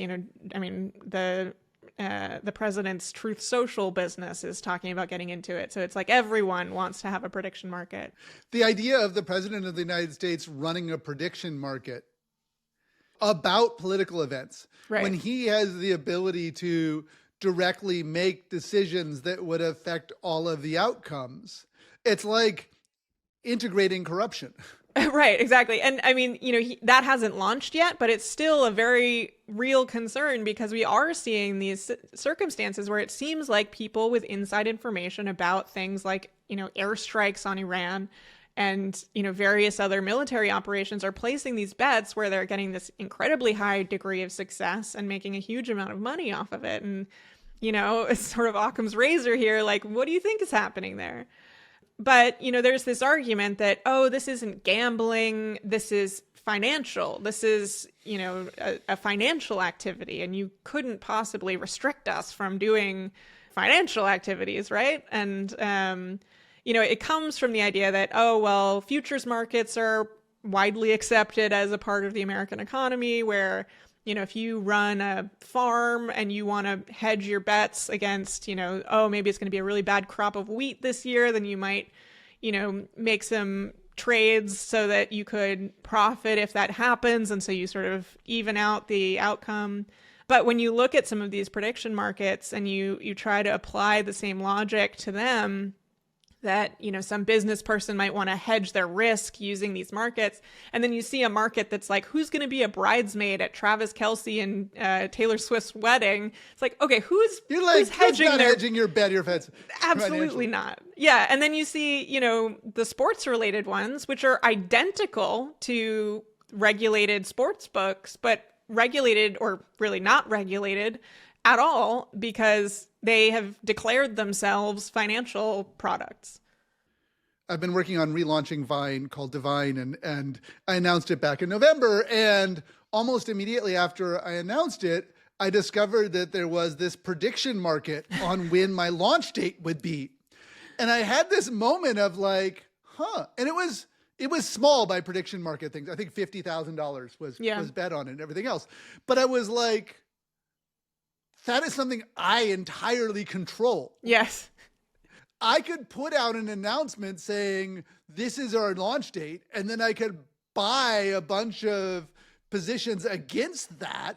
the president's Truth.Social business is talking about getting into it. So it's like everyone wants to have a prediction market. The idea of the president of the United States running a prediction market about political events, right, when he has the ability to directly make decisions that would affect all of the outcomes, it's like integrating corruption. Right, exactly. And I mean, that hasn't launched yet, but it's still a very real concern because we are seeing these circumstances where it seems like people with inside information about things like, airstrikes on Iran and, various other military operations are placing these bets where they're getting this incredibly high degree of success and making a huge amount of money off of it. And, it's sort of Occam's razor here. Like, what do you think is happening there? But, there's this argument that, oh, this isn't gambling, this is financial. This is, a financial activity, and you couldn't possibly restrict us from doing financial activities, right? And, it comes from the idea that, oh, well, futures markets are widely accepted as a part of the American economy where, if you run a farm and you want to hedge your bets against, oh, maybe it's going to be a really bad crop of wheat this year, then you might, make some trades so that you could profit if that happens. And so you sort of even out the outcome. But when you look at some of these prediction markets and you try to apply the same logic to them, that, some business person might want to hedge their risk using these markets. And then you see a market that's like, who's going to be a bridesmaid at Travis Kelce and Taylor Swift's wedding? It's like, okay, who's hedging hedging your bet, your bets? Absolutely not. Yeah. And then you see, the sports related ones, which are identical to regulated sports books, but regulated or really not regulated at all because they have declared themselves financial products. I've been working on relaunching Vine called Divine, and I announced it back in November. And almost immediately after I announced it, I discovered that there was this prediction market on when my launch date would be. And I had this moment of like, and it was small by prediction market things. I think $50,000 was bet on it and everything else. But I was like, that is something I entirely control. Yes. I could put out an announcement saying, this is our launch date, and then I could buy a bunch of positions against that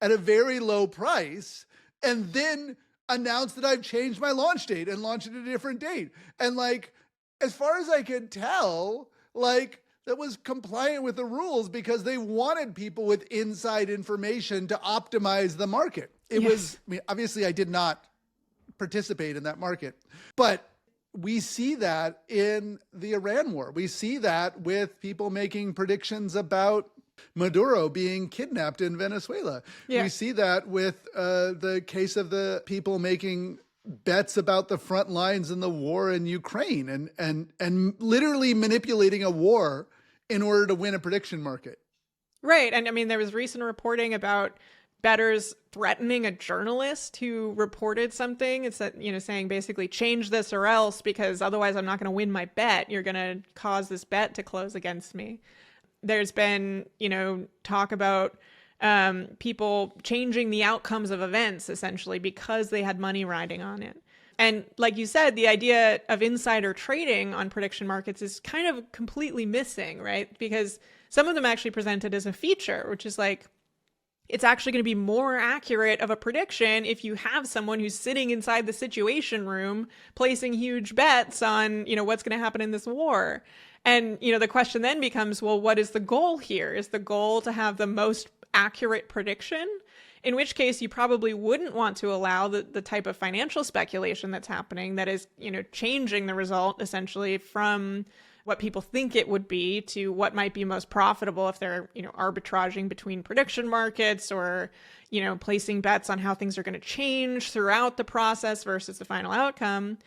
at a very low price, and then announce that I've changed my launch date and launch it at a different date. And like, as far as I could tell, like, that was compliant with the rules because they wanted people with inside information to optimize the market. It was, obviously I did not participate in that market, but we see that in the Iran war. We see that with people making predictions about Maduro being kidnapped in Venezuela. Yeah. We see that with the case of the people making bets about the front lines in the war in Ukraine and literally manipulating a war in order to win a prediction market. Right. And I mean, there was recent reporting about bettors threatening a journalist who reported something. It's that, saying basically change this or else, because otherwise I'm not going to win my bet. You're going to cause this bet to close against me. There's been, talk about people changing the outcomes of events essentially because they had money riding on it. And like you said, the idea of insider trading on prediction markets is kind of completely missing, right? Because some of them actually present it as a feature, which is like, it's actually going to be more accurate of a prediction if you have someone who's sitting inside the Situation Room placing huge bets on, what's going to happen in this war. And, the question then becomes, well, what is the goal here? Is the goal to have the most accurate prediction? In which case you probably wouldn't want to allow the type of financial speculation that's happening that is, changing the result essentially from what people think it would be to what might be most profitable if they're, arbitraging between prediction markets or, placing bets on how things are going to change throughout the process versus the final outcome.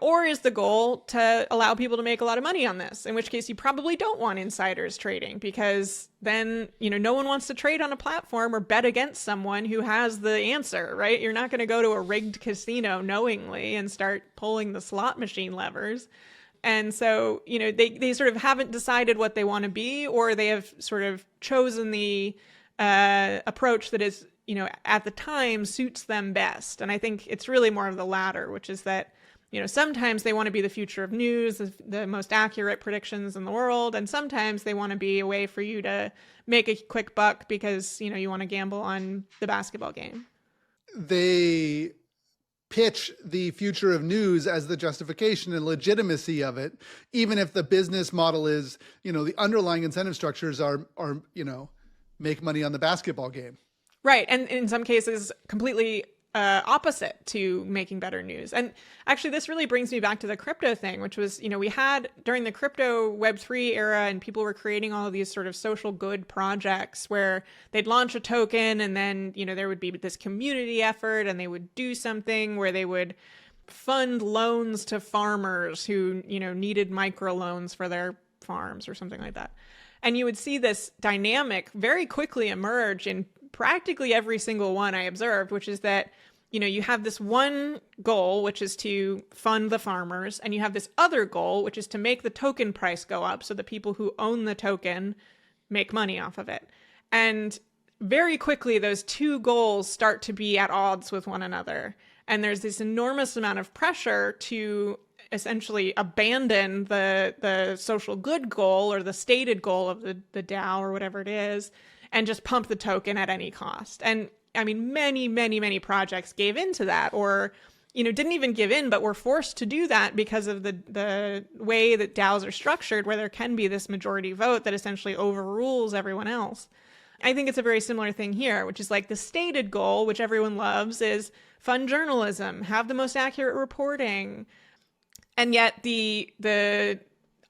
Or is the goal to allow people to make a lot of money on this, in which case you probably don't want insiders trading because then, no one wants to trade on a platform or bet against someone who has the answer, right? You're not going to go to a rigged casino knowingly and start pulling the slot machine levers. And so, they sort of haven't decided what they want to be, or they have sort of chosen the approach that is, at the time suits them best. And I think it's really more of the latter, which is that, sometimes they want to be the future of news, the most accurate predictions in the world. And sometimes they want to be a way for you to make a quick buck because, you want to gamble on the basketball game. They pitch the future of news as the justification and legitimacy of it, even if the business model is, the underlying incentive structures are, make money on the basketball game. Right. And in some cases, completely opposite to making better news. And actually, this really brings me back to the crypto thing, which was, we had during the crypto Web3 era, and people were creating all of these sort of social good projects where they'd launch a token and then, there would be this community effort and they would do something where they would fund loans to farmers who, needed microloans for their farms or something like that. And you would see this dynamic very quickly emerge in practically every single one I observed, which is that, you have this one goal, which is to fund the farmers, and you have this other goal, which is to make the token price go up so the people who own the token make money off of it. And very quickly, those two goals start to be at odds with one another. And there's this enormous amount of pressure to essentially abandon the social good goal or the stated goal of the DAO or whatever it is, and just pump the token at any cost. And I mean, many, many, many projects gave into that, or, didn't even give in, but were forced to do that because of the way that DAOs are structured, where there can be this majority vote that essentially overrules everyone else. I think it's a very similar thing here, which is like the stated goal, which everyone loves, is fund journalism, have the most accurate reporting. And yet the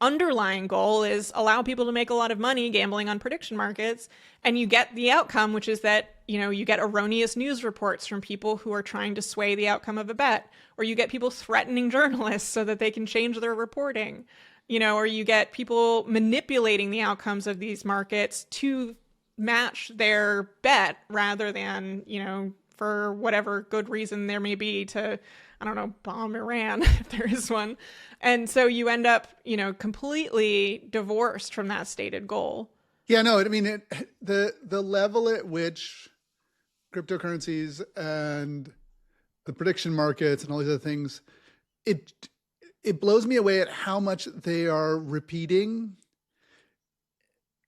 underlying goal is allow people to make a lot of money gambling on prediction markets. And you get the outcome, which is that, you get erroneous news reports from people who are trying to sway the outcome of a bet, or you get people threatening journalists so that they can change their reporting, or you get people manipulating the outcomes of these markets to match their bet rather than, for whatever good reason there may be to, I don't know, bomb Iran if there is one. And so you end up, completely divorced from that stated goal. Yeah, no, I mean, the level at which cryptocurrencies and the prediction markets and all these other things, it blows me away at how much they are repeating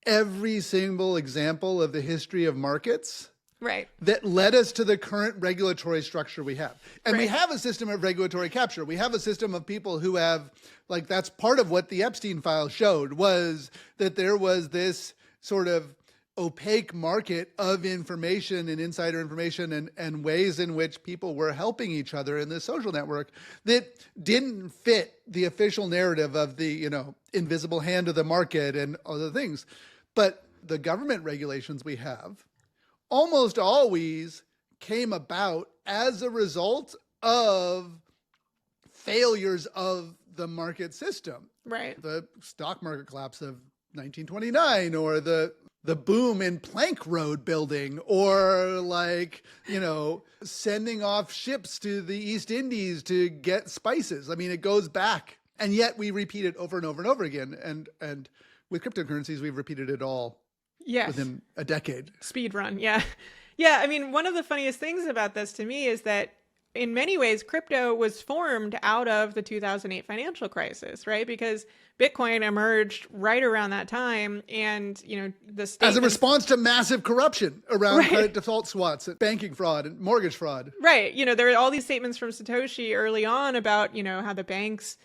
every single example of the history of markets. Right. That led us to the current regulatory structure we have. And we have a system of regulatory capture. We have a system of people who have, like, that's part of what the Epstein file showed, was that there was this sort of opaque market of information and insider information and ways in which people were helping each other in this social network that didn't fit the official narrative of the, invisible hand of the market and other things. But the government regulations we have almost always came about as a result of failures of the market system. Right. The stock market collapse of 1929, or the boom in plank road building, or sending off ships to the East Indies to get spices. I mean, it goes back, and yet we repeat it over and over and over again. And with cryptocurrencies, we've repeated it all. Yes. Within a decade. Speed run. Yeah. Yeah. I mean, one of the funniest things about this to me is that in many ways, crypto was formed out of the 2008 financial crisis, right? Because Bitcoin emerged right around that time. And, the state as a response to massive corruption around credit default swaps and banking fraud and mortgage fraud. Right. There are all these statements from Satoshi early on about, how the banks,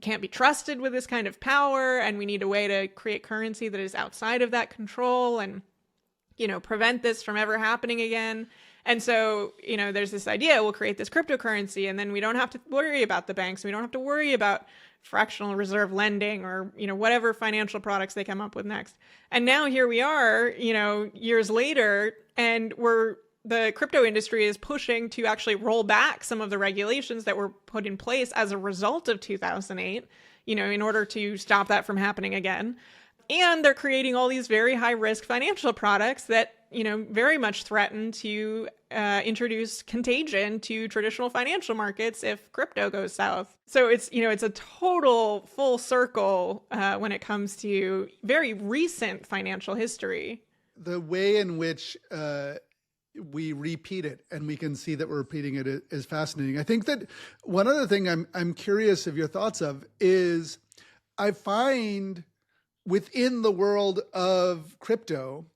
can't be trusted with this kind of power, and we need a way to create currency that is outside of that control and, prevent this from ever happening again. And so, there's this idea, we'll create this cryptocurrency, and then we don't have to worry about the banks. We don't have to worry about fractional reserve lending or, whatever financial products they come up with next. And now here we are, years later, and the crypto industry is pushing to actually roll back some of the regulations that were put in place as a result of 2008, in order to stop that from happening again. And they're creating all these very high risk financial products that, very much threaten to introduce contagion to traditional financial markets if crypto goes south. So it's a total full circle when it comes to very recent financial history. The way in which we repeat it, and we can see that we're repeating it, is fascinating. I think that one other thing I'm curious of your thoughts of is, I find within the world of crypto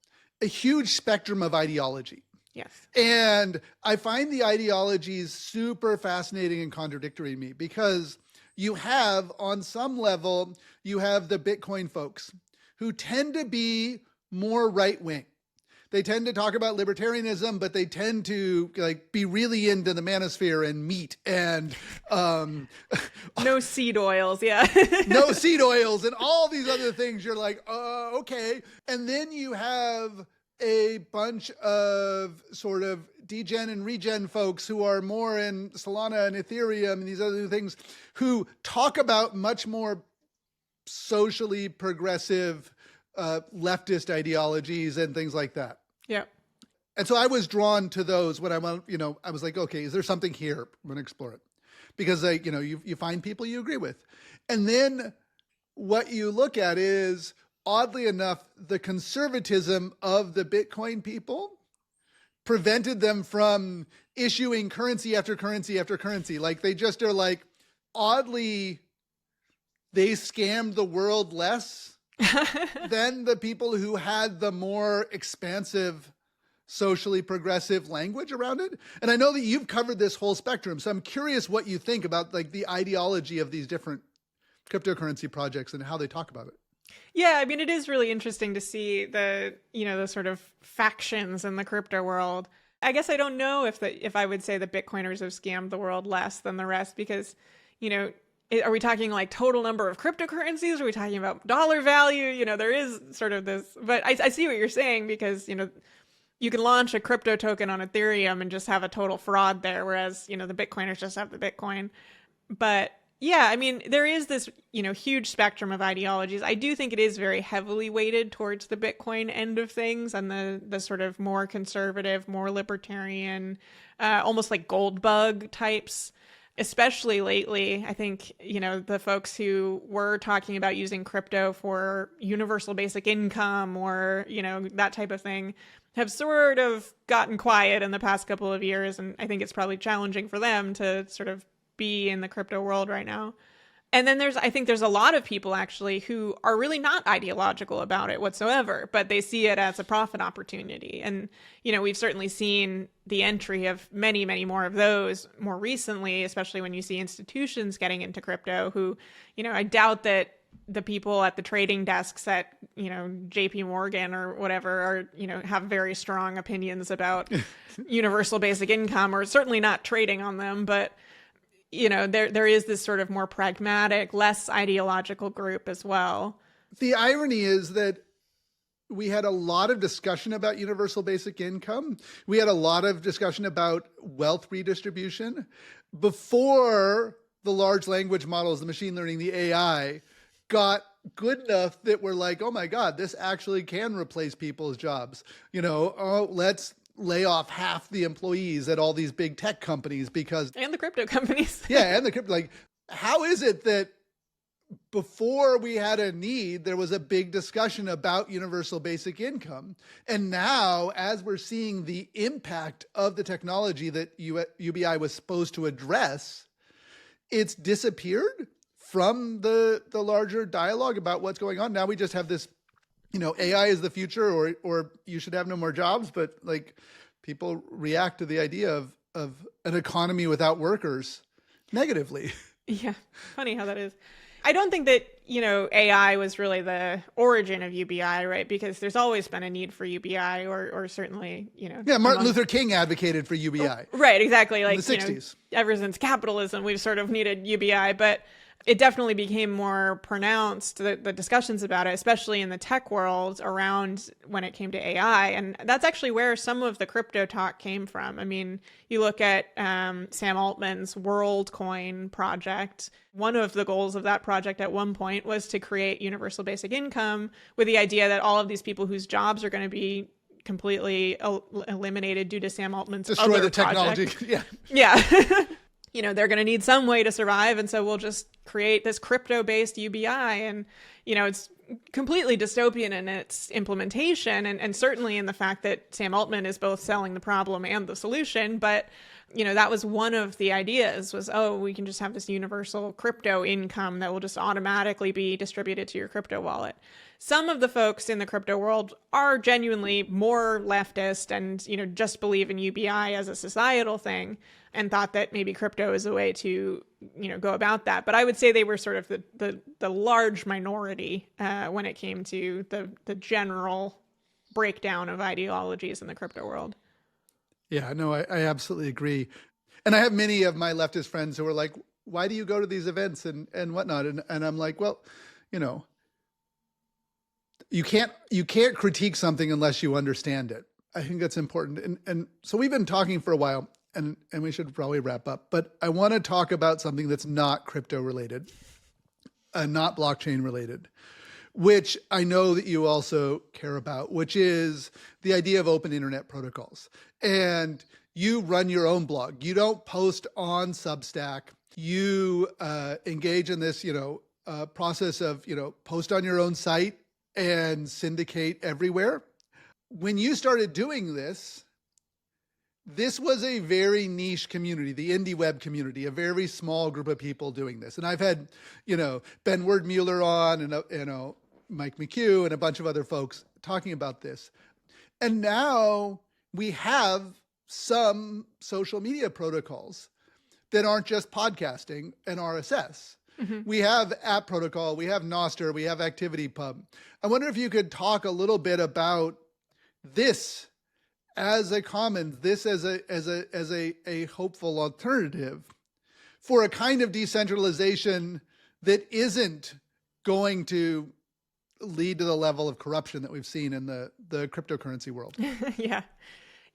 a huge spectrum of ideology. Yes. And I find the ideologies super fascinating and contradictory to me, because you have, on some level, you have the Bitcoin folks who tend to be more right-wing. They tend to talk about libertarianism, but they tend to be really into the manosphere and meat and no seed oils. Yeah. No seed oils and all these other things. You're like, okay. And then you have a bunch of sort of degen and regen folks who are more in Solana and Ethereum and these other things, who talk about much more socially progressive leftist ideologies and things like that. Yeah. And so I was drawn to those when I was like, okay, is there something here? I'm going to explore it. Because you find people you agree with. And then what you look at is, oddly enough, the conservatism of the Bitcoin people prevented them from issuing currency after currency after currency. Like they just are like, oddly, they scammed the world less than the people who had the more expansive, socially progressive language around it. And I know that you've covered this whole spectrum. So I'm curious what you think about like the ideology of these different cryptocurrency projects and how they talk about it. Yeah, I mean, it is really interesting to see the sort of factions in the crypto world. I guess I don't know if I would say the Bitcoiners have scammed the world less than the rest, because, are we talking like total number of cryptocurrencies? Are we talking about dollar value? There is sort of this, but I see what you're saying, because, you can launch a crypto token on Ethereum and just have a total fraud there, whereas, the Bitcoiners just have the Bitcoin. But yeah, I mean, there is this, huge spectrum of ideologies. I do think it is very heavily weighted towards the Bitcoin end of things and the sort of more conservative, more libertarian, almost like gold bug types. Especially lately, I think, the folks who were talking about using crypto for universal basic income or, that type of thing have sort of gotten quiet in the past couple of years. And I think it's probably challenging for them to sort of be in the crypto world right now. And then I think there's a lot of people actually who are really not ideological about it whatsoever, but they see it as a profit opportunity. And, we've certainly seen the entry of many, many more of those more recently, especially when you see institutions getting into crypto who, I doubt that the people at the trading desks at, JP Morgan or whatever are, have very strong opinions about universal basic income, or certainly not trading on them. But there is this sort of more pragmatic, less ideological group as well. The irony is that we had a lot of discussion about universal basic income. We had a lot of discussion about wealth redistribution before the large language models, the machine learning, the AI got good enough that we're like, oh my God, this actually can replace people's jobs. Let's lay off half the employees at all these big tech companies because... And the crypto companies. Yeah, and the crypto... Like, how is it that before we had a need, there was a big discussion about universal basic income? And now, as we're seeing the impact of the technology that UBI was supposed to address, it's disappeared from the larger dialogue about what's going on. Now we just have this, AI is the future, or you should have no more jobs. But like, people react to the idea of an economy without workers negatively. Yeah, funny how that is. I don't think that, AI was really the origin of UBI, right? Because there's always been a need for UBI, or certainly, Yeah, Martin Luther King advocated for UBI. Right, exactly. Like in the 60s. Ever since capitalism, we've sort of needed UBI, but it definitely became more pronounced, the discussions about it, especially in the tech world around when it came to AI. And that's actually where some of the crypto talk came from. I mean, you look at Sam Altman's WorldCoin project. One of the goals of that project at one point was to create universal basic income, with the idea that all of these people whose jobs are going to be completely eliminated due to Sam Altman's destroy other the technology. Project. Yeah. They're going to need some way to survive. And so we'll just create this crypto-based UBI. And, it's completely dystopian in its implementation. And certainly in the fact that Sam Altman is both selling the problem and the solution. But, that was one of the ideas was, we can just have this universal crypto income that will just automatically be distributed to your crypto wallet. Some of the folks in the crypto world are genuinely more leftist and, just believe in UBI as a societal thing and thought that maybe crypto is a way to, go about that. But I would say they were sort of the large minority when it came to the general breakdown of ideologies in the crypto world. Yeah, no, I absolutely agree. And I have many of my leftist friends who are like, why do you go to these events and whatnot? And I'm like, well, you can't critique something unless you understand it. I think that's important. And so we've been talking for a while, and we should probably wrap up. But I want to talk about something that's not crypto related, not blockchain related, which I know that you also care about, which is the idea of open internet protocols. And you run your own blog. You don't post on Substack. You engage in this, process of, post on your own site and syndicate everywhere. When you started doing this, this was a very niche community, the IndieWeb community, a very small group of people doing this. And I've had, Ben Werdmuller on and, Mike McHugh and a bunch of other folks talking about this. And now we have some social media protocols that aren't just podcasting and RSS. Mm-hmm. We have App Protocol, we have Nostr, we have ActivityPub. I wonder if you could talk a little bit about this as a commons, this as a hopeful alternative for a kind of decentralization that isn't going to lead to the level of corruption that we've seen in the cryptocurrency world. Yeah.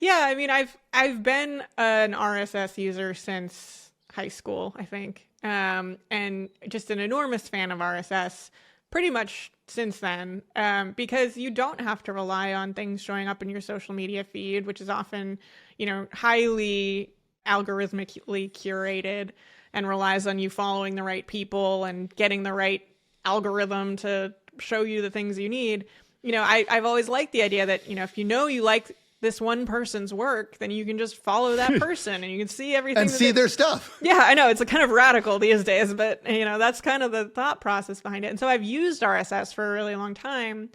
I mean, I've been an RSS user since high school, I think, and just an enormous fan of RSS pretty much since then, because you don't have to rely on things showing up in your social media feed, which is often, highly algorithmically curated and relies on you following the right people and getting the right algorithm to show you the things you need. I've always liked the idea that, if you like this one person's work, then you can just follow that person and you can see everything. And see their stuff. Yeah, I know. It's a kind of radical these days, but that's kind of the thought process behind it. And so I've used RSS for a really long time.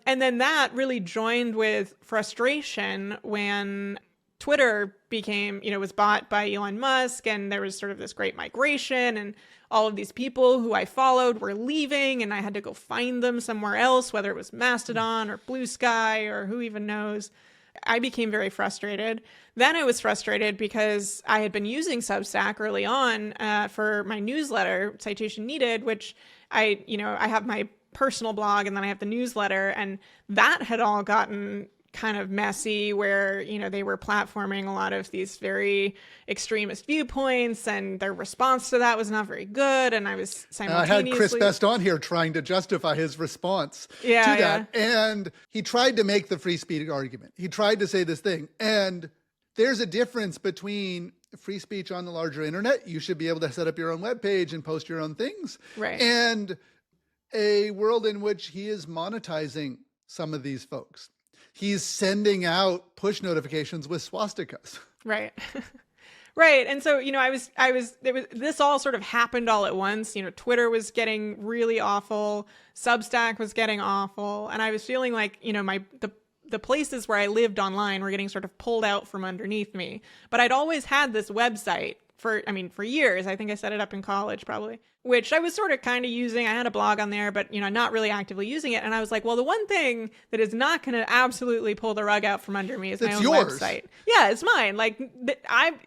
And then that really joined with frustration when Twitter became, was bought by Elon Musk, and there was sort of this great migration, and all of these people who I followed were leaving, and I had to go find them somewhere else, whether it was Mastodon or Blue Sky or who even knows. I became very frustrated. Then I was frustrated because I had been using Substack early on for my newsletter, Citation Needed, which I have my personal blog and then I have the newsletter, and that had all gotten kind of messy where, they were platforming a lot of these very extremist viewpoints, and their response to that was not very good. And I was simultaneously... I had Chris Best on here trying to justify his response to that. Yeah. And he tried to make the free speech argument. He tried to say this thing. And there's a difference between free speech on the larger internet. You should be able to set up your own webpage and post your own things. Right. And a world in which he is monetizing some of these folks. He's sending out push notifications with swastikas. Right. Right. And so, this all sort of happened all at once. Twitter was getting really awful. Substack was getting awful. And I was feeling like, the places where I lived online were getting sort of pulled out from underneath me. But I'd always had this website for years. I think I set it up in college probably, which I was sort of kind of using. I had a blog on there, but, not really actively using it. And I was like, well, the one thing that is not going to absolutely pull the rug out from under me is my own website. Yeah, it's mine. Like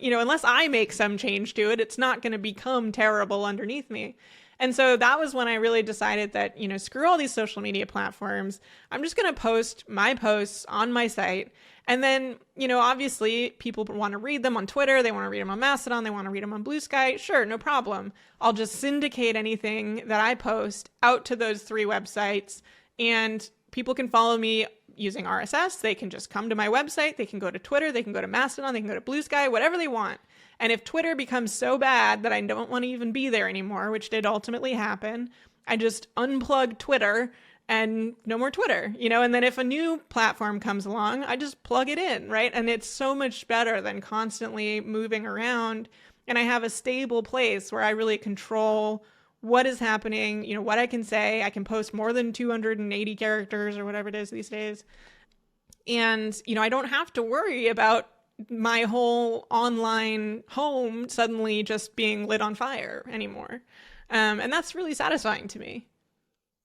unless I make some change to it, it's not going to become terrible underneath me. And so that was when I really decided that, screw all these social media platforms. I'm just going to post my posts on my site. And then, obviously people want to read them on Twitter. They want to read them on Mastodon. They want to read them on Blue Sky. Sure, no problem. I'll just syndicate anything that I post out to those three websites, and people can follow me using RSS. They can just come to my website. They can go to Twitter. They can go to Mastodon. They can go to Blue Sky, whatever they want. And if Twitter becomes so bad that I don't want to even be there anymore, which did ultimately happen, I just unplug Twitter and no more Twitter, and then if a new platform comes along, I just plug it in, right? And it's so much better than constantly moving around. And I have a stable place where I really control what is happening, what I can say. I can post more than 280 characters or whatever it is these days. And, I don't have to worry about my whole online home suddenly just being lit on fire anymore. And that's really satisfying to me.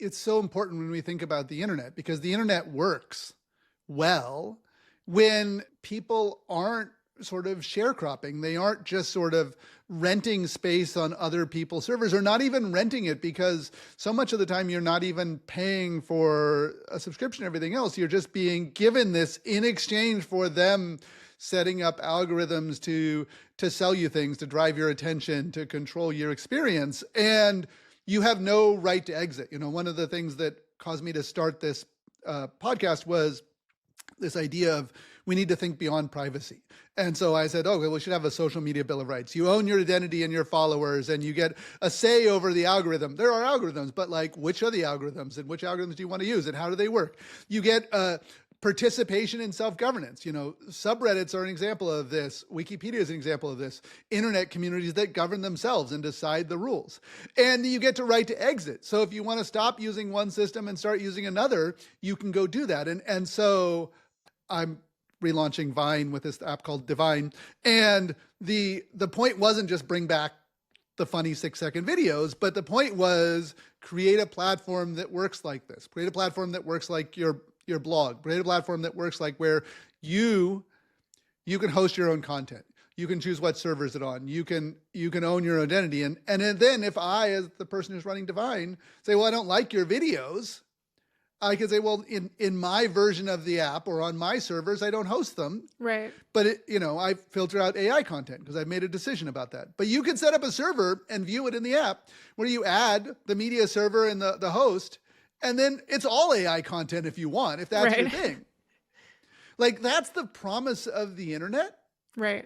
It's so important when we think about the internet, because the internet works well when people aren't sort of sharecropping. They aren't just sort of renting space on other people's servers, or not even renting it, because so much of the time you're not even paying for a subscription and everything else. You're just being given this in exchange for them setting up algorithms to sell you things, to drive your attention, to control your experience. And you have no right to exit. One of the things that caused me to start this podcast was this idea of we need to think beyond privacy. And so I said, oh, well, we should have a social media bill of rights. You own your identity and your followers, and you get a say over the algorithm. There are algorithms, but like, which are the algorithms, and which algorithms do you want to use, and how do they work? You get participation in self-governance. Subreddits are an example of this. Wikipedia is an example of this. Internet communities that govern themselves and decide the rules. And you get to right to exit. So if you want to stop using one system and start using another, you can go do that. And so I'm relaunching Vine with this app called Divine. And the point wasn't just bring back the funny 6-second videos, but the point was create a platform that works like this. Create a platform that works like your blog. Create a platform that works like where you can host your own content. You can choose what server is it on. You can own your identity. And then if I, as the person who's running Divine, say, well, I don't like your videos, I can say, well, in my version of the app or on my servers, I don't host them. Right. But I filter out AI content because I've made a decision about that. But you can set up a server and view it in the app where you add the media server and the host, and then it's all AI content if you want, if that's your thing. Like, that's the promise of the internet. Right.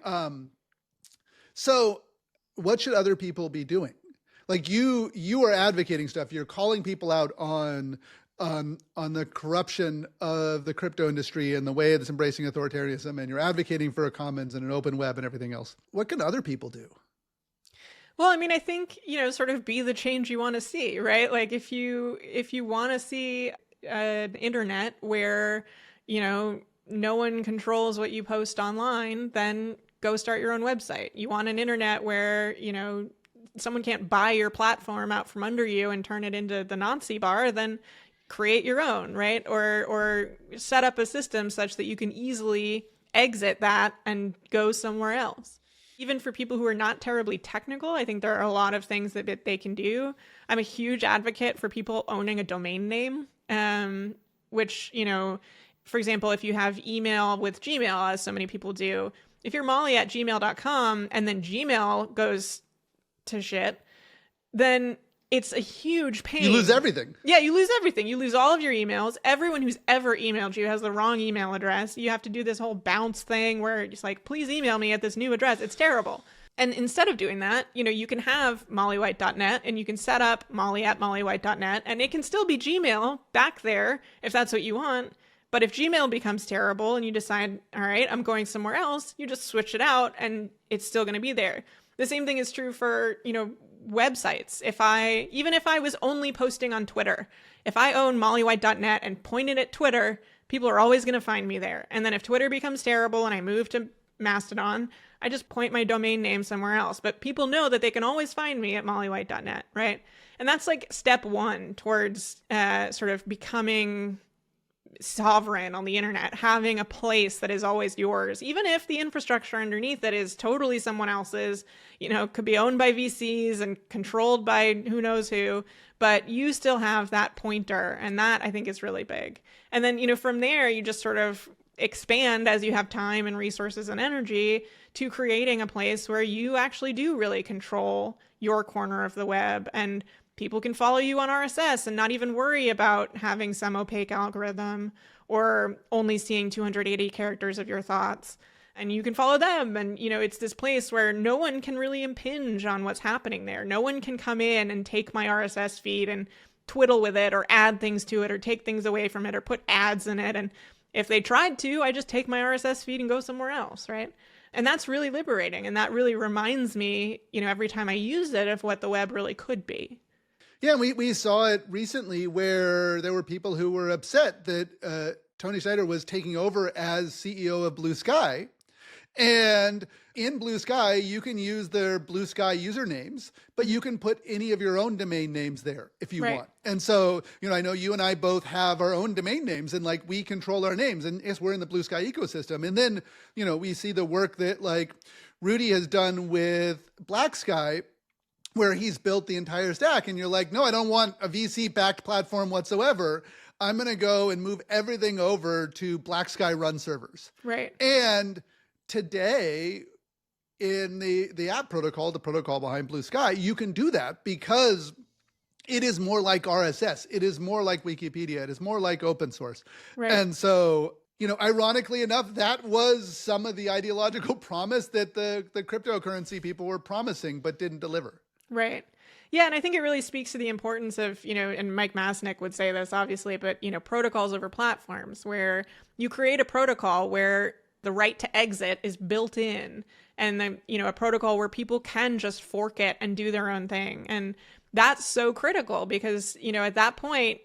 So what should other people be doing? Like, you are advocating stuff. You're calling people out on the corruption of the crypto industry and the way it's embracing authoritarianism, and you're advocating for a commons and an open web and everything else. What can other people do? Well, I mean, I think, sort of be the change you want to see, right? Like if you want to see an internet where, no one controls what you post online, then go start your own website. You want an internet where, someone can't buy your platform out from under you and turn it into the Nazi bar, then create your own, right? Or set up a system such that you can easily exit that and go somewhere else. Even for people who are not terribly technical, I think there are a lot of things that they can do. I'm a huge advocate for people owning a domain name, which, for example, if you have email with Gmail, as so many people do, if you're molly@gmail.com and then Gmail goes to shit, then it's a huge pain. You lose everything. Yeah, you lose everything. You lose all of your emails. Everyone who's ever emailed you has the wrong email address. You have to do this whole bounce thing where it's like, please email me at this new address. It's terrible. And instead of doing that, you can have mollywhite.net and you can set up molly@mollywhite.net, and it can still be Gmail back there if that's what you want. But if Gmail becomes terrible and you decide, all right, I'm going somewhere else, you just switch it out and it's still going to be there. The same thing is true for, websites. Even if I was only posting on Twitter, if I own mollywhite.net and pointed at Twitter, people are always going to find me there. And then if Twitter becomes terrible and I move to Mastodon, I just point my domain name somewhere else. But people know that they can always find me at mollywhite.net, right? And that's like step one towards sort of becoming sovereign on the internet, having a place that is always yours, even if the infrastructure underneath it is totally someone else's, could be owned by VCs and controlled by who knows who, but you still have that pointer. And that I think is really big. And then, from there, you just sort of expand as you have time and resources and energy to creating a place where you actually do really control your corner of the web, and people can follow you on RSS and not even worry about having some opaque algorithm or only seeing 280 characters of your thoughts. And you can follow them. And, it's this place where no one can really impinge on what's happening there. No one can come in and take my RSS feed and twiddle with it or add things to it or take things away from it or put ads in it. And if they tried to, I just take my RSS feed and go somewhere else, right? And that's really liberating. And that really reminds me, every time I use it, of what the web really could be. Yeah, we saw it recently where there were people who were upset that Tony Snyder was taking over as CEO of Blue Sky. And in Blue Sky, you can use their Blue Sky usernames, but you can put any of your own domain names there if you want. And so, I know you and I both have our own domain names, and like we control our names, and yes, we're in the Blue Sky ecosystem. And then, we see the work that like Rudy has done with Black Sky, where he's built the entire stack, and you're like, no, I don't want a VC-backed platform whatsoever. I'm going to go and move everything over to Black Sky run servers. Right. And today, in the app protocol, the protocol behind Blue Sky, you can do that because it is more like RSS. It is more like Wikipedia. It is more like open source. Right. And so, ironically enough, that was some of the ideological promise that the cryptocurrency people were promising, but didn't deliver. Right. Yeah, and I think it really speaks to the importance of, and Mike Masnick would say this obviously, but, protocols over platforms, where you create a protocol where the right to exit is built in, and then, a protocol where people can just fork it and do their own thing. And that's so critical because, at that point,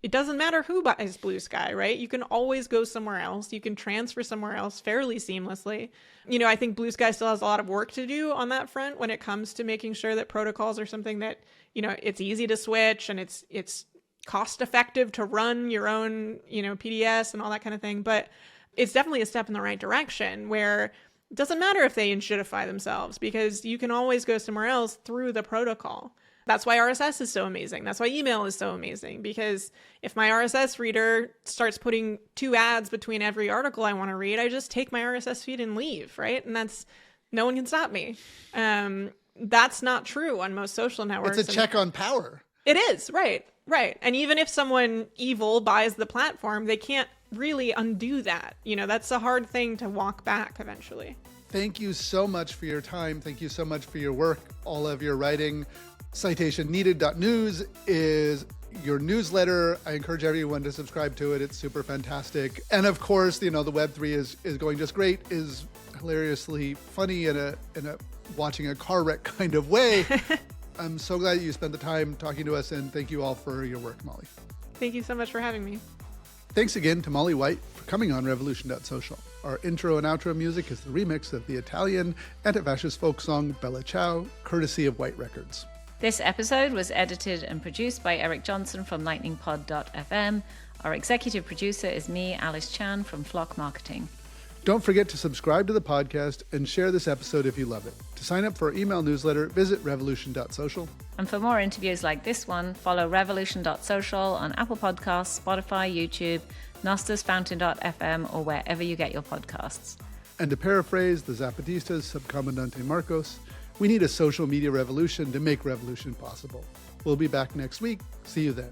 it doesn't matter who buys Blue Sky, right? You can always go somewhere else. You can transfer somewhere else fairly seamlessly. I think Blue Sky still has a lot of work to do on that front when it comes to making sure that protocols are something that, it's easy to switch and it's cost effective to run your own, PDS and all that kind of thing. But it's definitely a step in the right direction where it doesn't matter if they inshittify themselves because you can always go somewhere else through the protocol. That's why RSS is so amazing. That's why email is so amazing, because if my RSS reader starts putting 2 ads between every article I want to read, I just take my RSS feed and leave, right? And no one can stop me. That's not true on most social networks. It's a check on power. It is, right. And even if someone evil buys the platform, they can't really undo that. That's a hard thing to walk back eventually. Thank you so much for your time. Thank you so much for your work, all of your writing. CitationNeeded.news is your newsletter. I encourage everyone to subscribe to it. It's super fantastic. And of course, the Web3 is going just great, is hilariously funny in a watching a car wreck kind of way. I'm so glad that you spent the time talking to us, and thank you all for your work, Molly. Thank you so much for having me. Thanks again to Molly White for coming on Revolution.Social. Our intro and outro music is the remix of the Italian anti-fascist folk song Bella Ciao, courtesy of White Records. This episode was edited and produced by Eric Johnson from lightningpod.fm. Our executive producer is me, Alice Chan from Flock Marketing. Don't forget to subscribe to the podcast and share this episode if you love it. To sign up for our email newsletter, visit Revolution.Social. And for more interviews like this one, follow Revolution.Social on Apple Podcasts, Spotify, YouTube, nostasfountain.fm, or wherever you get your podcasts. And to paraphrase the Zapatistas' Subcomandante Marcos, we need a social media revolution to make revolution possible. We'll be back next week. See you then.